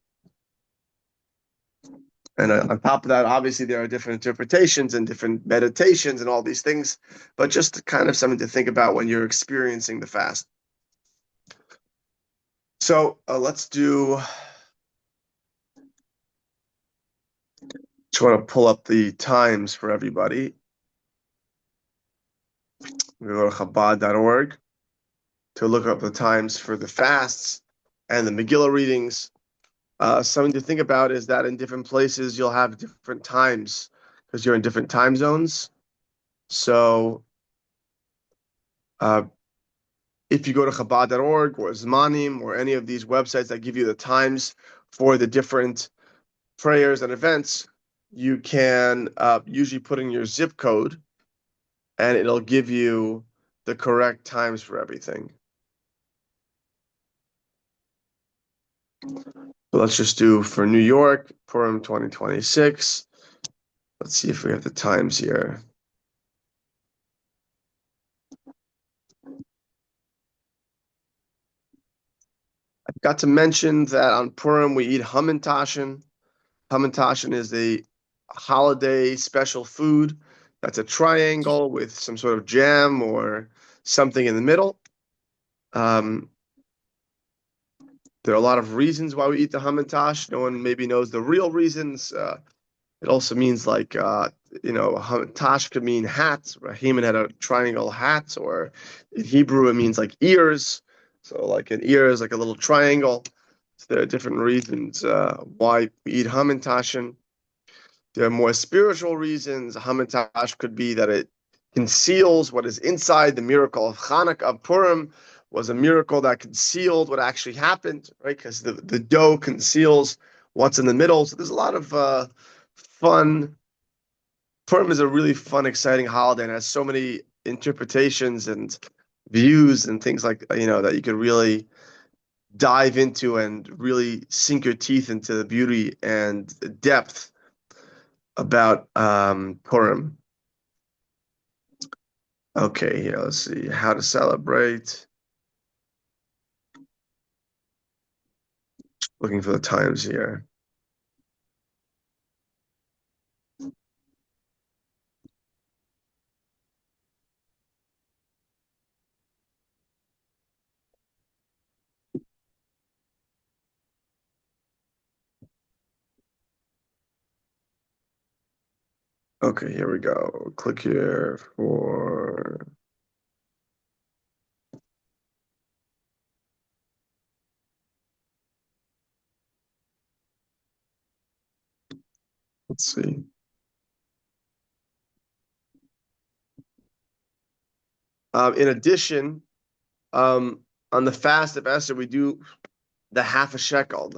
And on top of that, obviously, there are different interpretations and different meditations and all these things, but just kind of something to think about when you're experiencing the fast. So let's do, just want to pull up the times for everybody. We go to Chabad.org to look up the times for the fasts and the Megillah readings. Something to think about is that in different places you'll have different times because you're in different time zones. So if you go to Chabad.org or Zmanim or any of these websites that give you the times for the different prayers and events, you can usually put in your zip code and it'll give you the correct times for everything. So let's just do for New York, Purim 2026. Let's see if we have the times here. I forgot to mention that on Purim we eat hamantashen. Hamantashen is a holiday special food that's a triangle with some sort of jam or something in the middle. There are a lot of reasons why we eat the hamantash. No one maybe knows the real reasons. It also means like, hamantash could mean hat. Haman had a triangle hat, or in Hebrew it means like ears. So like an ear is like a little triangle. So there are different reasons why we eat hamantashen. There are more spiritual reasons. Hamantash could be that it conceals what is inside. The miracle of Chanukah, of Purim, was a miracle that concealed what actually happened, right? Because the dough conceals what's in the middle. So there's a lot of fun. Purim is a really fun, exciting holiday and has so many interpretations and views and things like, that you could really dive into and really sink your teeth into the beauty and depth about Purim. Okay, here, let's see how to celebrate. Looking for the times here. Okay, here we go. Click here for... Let's see. In addition, on the fast of Esther, we do the half a shekel.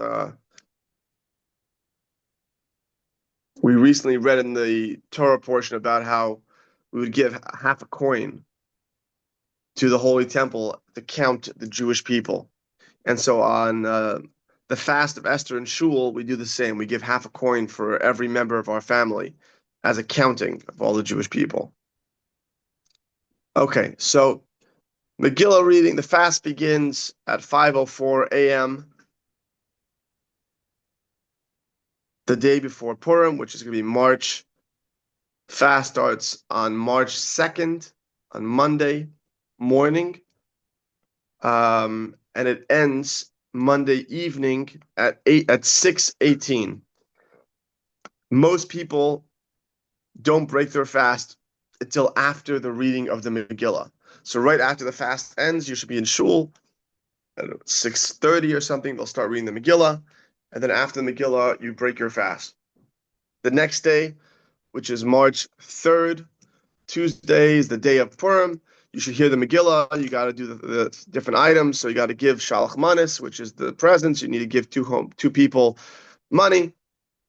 We recently read in the Torah portion about how we would give half a coin to the Holy Temple to count the Jewish people. And so on the fast of Esther and Shul, we do the same. We give half a coin for every member of our family as a counting of all the Jewish people. Okay, so Megillah reading, the fast begins at 5:04 a.m. the day before Purim, which is going to be March. Fast starts on March 2nd, on Monday morning, and it ends Monday evening at 6:18. Most people don't break their fast until after the reading of the Megillah. So right after the fast ends, you should be in shul at 6:30 or something. They'll start reading the Megillah, and then after the Megillah, you break your fast. The next day, which is March 3rd, Tuesday, is the day of Purim. You should hear the Megillah. You got to do the different items. So you got to give shalach manis, which is the presents. You need to give two people money.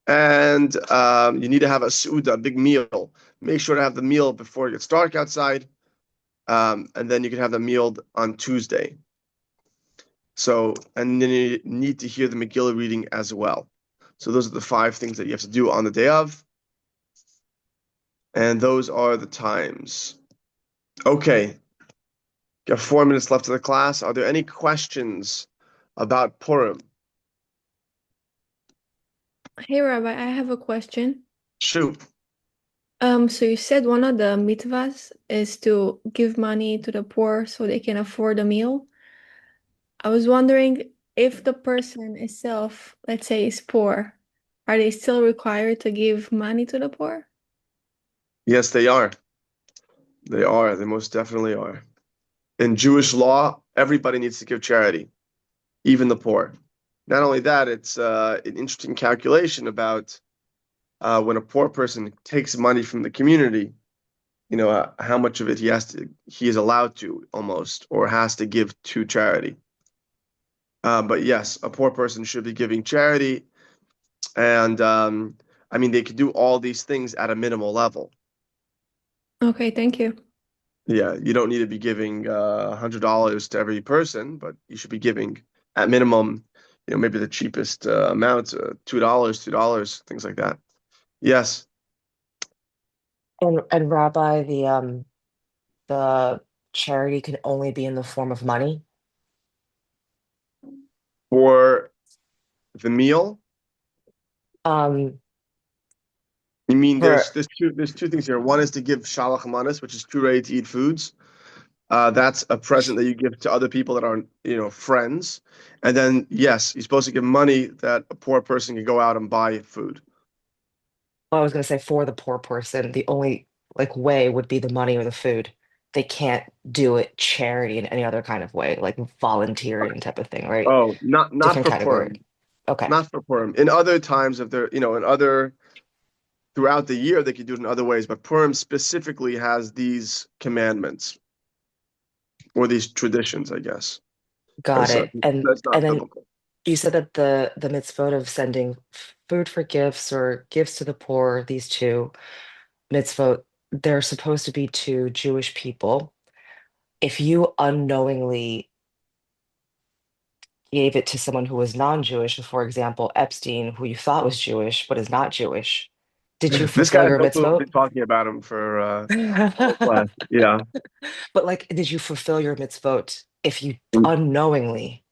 And you need to have a su'udah, a big meal. Make sure to have the meal before it gets dark outside. And then you can have the meal on Tuesday. So, and then you need to hear the Megillah reading as well. So those are the 5 things that you have to do on the day of. And those are the times. Okay. Got 4 minutes left of the class. Are there any questions about Purim? Hey Rabbi, I have a question. Shoot. So you said one of the mitzvahs is to give money to the poor so they can afford a meal. I was wondering if the person itself, let's say, is poor, are they still required to give money to the poor? Yes, they are. They are. They most definitely are. In Jewish law, everybody needs to give charity, even the poor. Not only that, it's an interesting calculation about when a poor person takes money from the community, how much of it he is allowed to almost, or has to give to charity. But yes, a poor person should be giving charity, and I mean they could do all these things at a minimal level. Okay, thank you. Yeah, you don't need to be giving $100 to every person, but you should be giving at minimum, maybe the cheapest amount, $2, things like that. Yes. And Rabbi, the charity can only be in the form of money. For the meal, Um, you mean for there's two things here. One is to give shalach manas, which is true ready to eat foods. That's a present that you give to other people that are, friends. And then, yes, you're supposed to give money that a poor person can go out and buy food. I was gonna say for the poor person, the only like way would be the money or the food. They can't do it charity in any other kind of way, like volunteering type of thing, right? Oh, not Different for category. Purim. Okay. Not for Purim. In other times of their, throughout the year, they could do it in other ways, but Purim specifically has these commandments or these traditions, I guess. Got So it. And that's not then biblical. you said that the mitzvot of sending food for gifts or gifts to the poor, these two mitzvot, they're supposed to be to Jewish people. If you unknowingly gave it to someone who was non-Jewish, for example, Epstein, who you thought was Jewish but is not Jewish, did you This guy fulfill has your no clue. We've mitzvot? been talking about him for the whole class. Yeah. But like, did you fulfill your mitzvot if you unknowingly?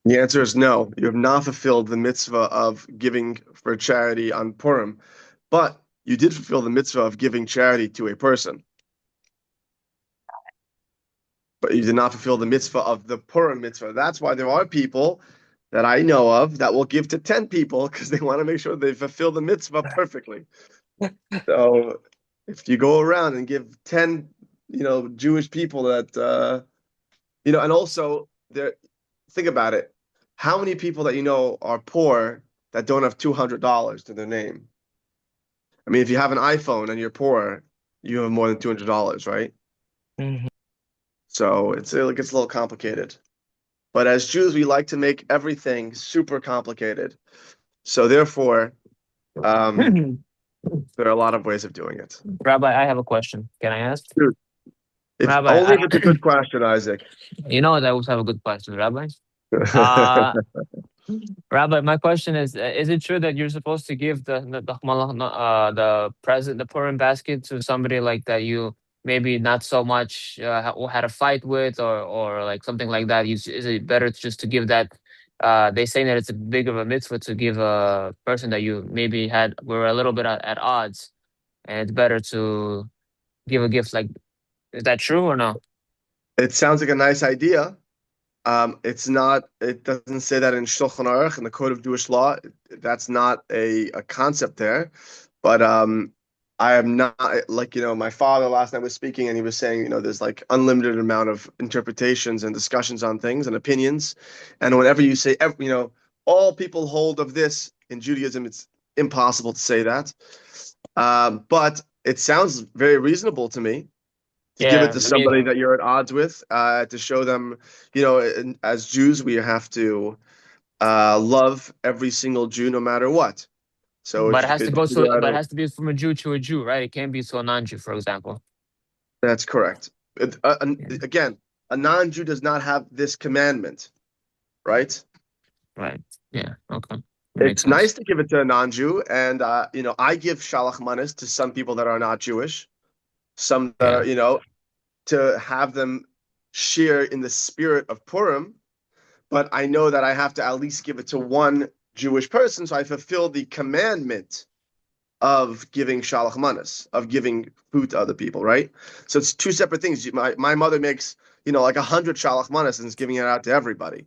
The answer is no. You have not fulfilled the mitzvah of giving for charity on Purim, but you did fulfill the mitzvah of giving charity to a person. But you did not fulfill the mitzvah of the Purim mitzvah. That's why there are people that I know of that will give to 10 people because they want to make sure they fulfill the mitzvah perfectly. So if you go around and give 10, Jewish people that, and also there, think about it. How many people that you know are poor that don't have $200 to their name? I mean, if you have an iPhone and you're poor, you have more than $200, right? Mhm. So it gets a little complicated. But as Jews, we like to make everything super complicated. So therefore, there are a lot of ways of doing it. Rabbi, I have a question. Can I ask? Dude, Rabbi, only if it's a good question, Isaac. you know I always have a good question, Rabbi. Uh, Rabbi, my question is it true that you're supposed to give the Purim basket to somebody like that you maybe not so much had a fight with or like something like that? Is it better just to give that? They say that it's a big of a mitzvah to give a person that you maybe were a little bit at odds, and it's better to give a gift like. Is that true or no? It sounds like a nice idea. It's not. It doesn't say that in Shulchan Aruch in the Code of Jewish Law. That's not a concept there. But I am not my father last night was speaking and he was saying there's like unlimited amount of interpretations and discussions on things and opinions, and whenever you say all people hold of this in Judaism, it's impossible to say that. But it sounds very reasonable to me to give it Yeah, to I mean, somebody that you're at odds with, to show them, as Jews, we have to love every single Jew no matter what. So but if it you has to could go figure but it out has to be from a Jew to a Jew, right? It can't be to a non-Jew, for example. that's correct. Yeah. Again, a non-Jew does not have this commandment, right? Right. Yeah. Okay. Makes It's sense. nice to give it to a non-Jew, and I give shalach manas to some people that are not Jewish, some that Yeah. are, to have them share in the spirit of Purim. But I know that I have to at least give it to one Jewish person, so I fulfill the commandment of giving shalach manas, of giving food to other people, right? So it's two separate things. My mother makes, like 100 shalach manas and is giving it out to everybody.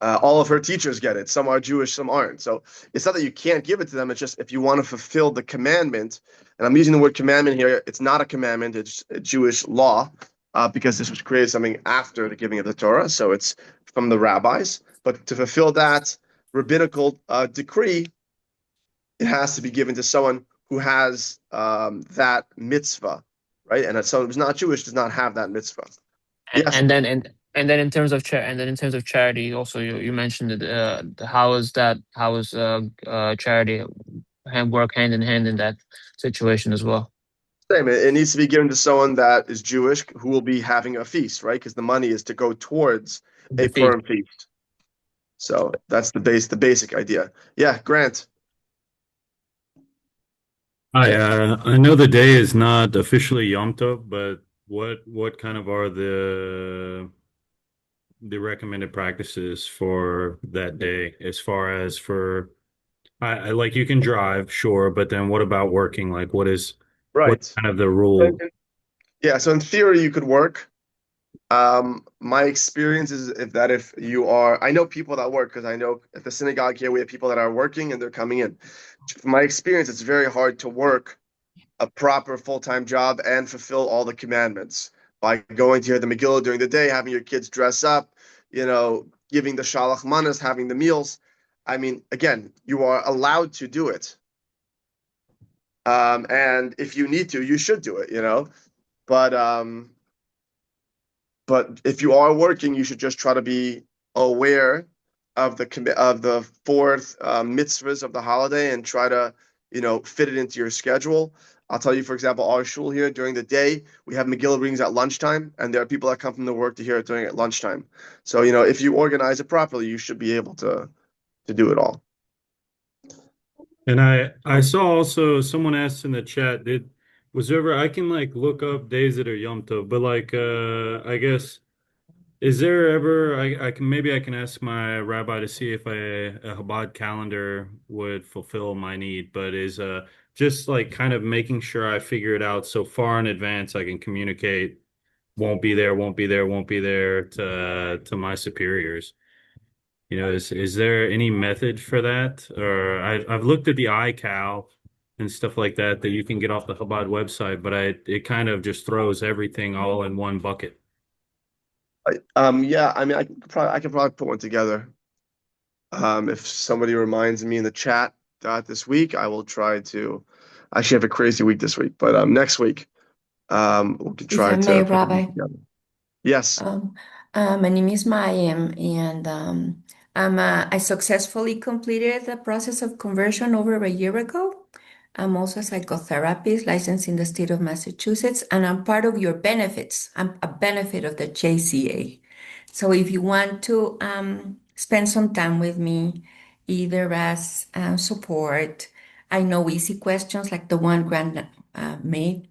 All of her teachers get it. Some are Jewish, some aren't. So it's not that you can't give it to them. It's just if you want to fulfill the commandment, and I'm using the word commandment here, it's not a commandment, it's a Jewish law, because this was created something after the giving of the Torah. So it's from the rabbis. But to fulfill that rabbinical decree, it has to be given to someone who has that mitzvah, right? And someone who's not Jewish does not have that mitzvah. Yes. And then in terms of charity, also you mentioned that how is charity work hand in hand in that situation as well? Same. It needs to be given to someone that is Jewish who will be having a feast, right? Because the money is to go towards a The feast. Purim feast. So that's the basic idea. Yeah, Grant. Hi, I know the day is not officially Yom Tov, but what kind of are the recommended practices for that day as far as for I like you can drive, sure, but then what about working? Like what's Right. kind of the rule? Yeah, so in theory you could work. My experience is if you are, I know people that work because I know at the synagogue here we have people that are working and they're coming in. From my experience, it's very hard to work a proper full-time job and fulfill all the commandments by going to hear the Megillah during the day, having your kids dress up, giving the shalach manas, having the meals. I mean, again, you are allowed to do it. And if you need to, you should do it, But if you are working, you should just try to be aware of the fourth mitzvahs of the holiday and try to fit it into your schedule. I'll tell you, for example, our shul here during the day we have Megillah readings at lunchtime, and there are people that come from the work to hear it during at lunchtime. So if you organize it properly, you should be able to do it all. And I saw also someone asked in the chat, was there ever I can like look up days that are Yom Tov, but like I guess is there ever I can ask my rabbi to see if a Chabad calendar would fulfill my need, but is just like kind of making sure I figure it out so far in advance I can communicate won't be there, won't be there, won't be there to my superiors. Is there any method for that? Or I've looked at the iCal and stuff like that you can get off the Chabad website, but it kind of just throws everything all in one bucket. Yeah, I mean, I could probably put one together. If somebody reminds me in the chat this week, I will try to. I actually have a crazy week this week, but next week we can If I try may, to put Rabbi. them together. Yes. My name is Mayim, and I successfully completed the process of conversion over a year ago. I'm also a psychotherapist licensed in the state of Massachusetts, and I'm part of your benefits. I'm a benefit of the JCA. So if you want to spend some time with me, either as support, I know easy questions like the one Grant made.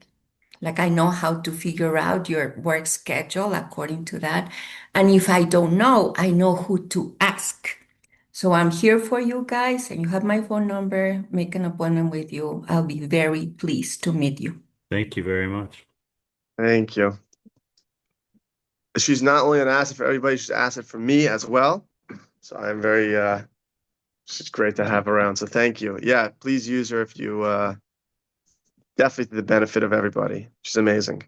Like I know how to figure out your work schedule according to that. And if I don't know, I know who to ask. So I'm here for you guys, and you have my phone number. Make an appointment with you. I'll be very pleased to meet you. Thank you very much. Thank you. She's not only an asset for everybody, she's an asset for me as well. So I'm very, she's great to have around. So thank you. Yeah, please use her if you, definitely to the benefit of everybody. She's amazing.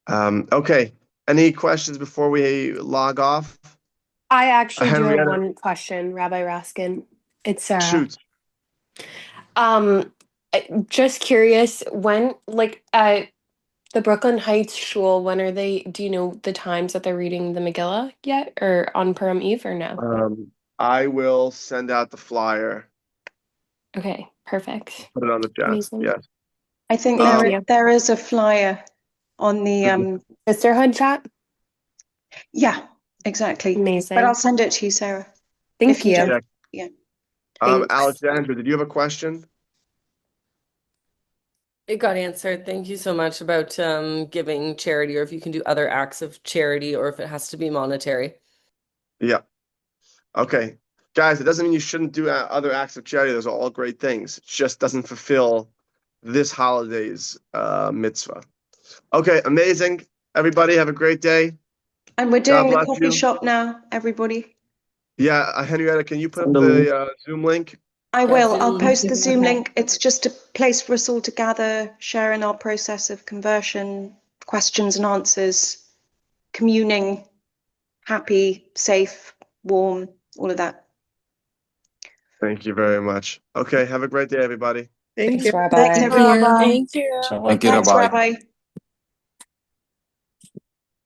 Okay. Any questions before we log off? I actually do have Henrietta. one question, Rabbi Raskin. It's Sarah. Shoot. Just curious, when the Brooklyn Heights Shul, when are do you know the times that they're reading the Megillah yet, or on Purim Eve, or no? I will send out the flyer. Okay, perfect. Put it on the chat. Amazing. Yes. I think there is a flyer on the Sisterhood chat. Yeah, exactly. Amazing. But I'll send it to you, Sarah. Thank you. Yeah. Thanks. Alexandra, did you have a question? It got answered. Thank you so much about giving charity, or if you can do other acts of charity, or if it has to be monetary. Yeah. Okay. Guys, it doesn't mean you shouldn't do other acts of charity. Those are all great things. It just doesn't fulfill this holiday's mitzvah. Okay, amazing. Everybody have a great day. And we're God doing the bless coffee you. shop now, everybody. Yeah, Henrietta, can you put up the Zoom link? I Yeah, will. I'll Zoom. post the Zoom link. It's just a place for us all to gather, share in our process of conversion, questions and answers, communing, happy, safe, warm, all of that. Thank you very much. Okay, have a great day, everybody. Thank Thanks, you. Rabbi. Thanks, everyone. Thank you. Thank you, Thanks, Rabbi. Rabbi.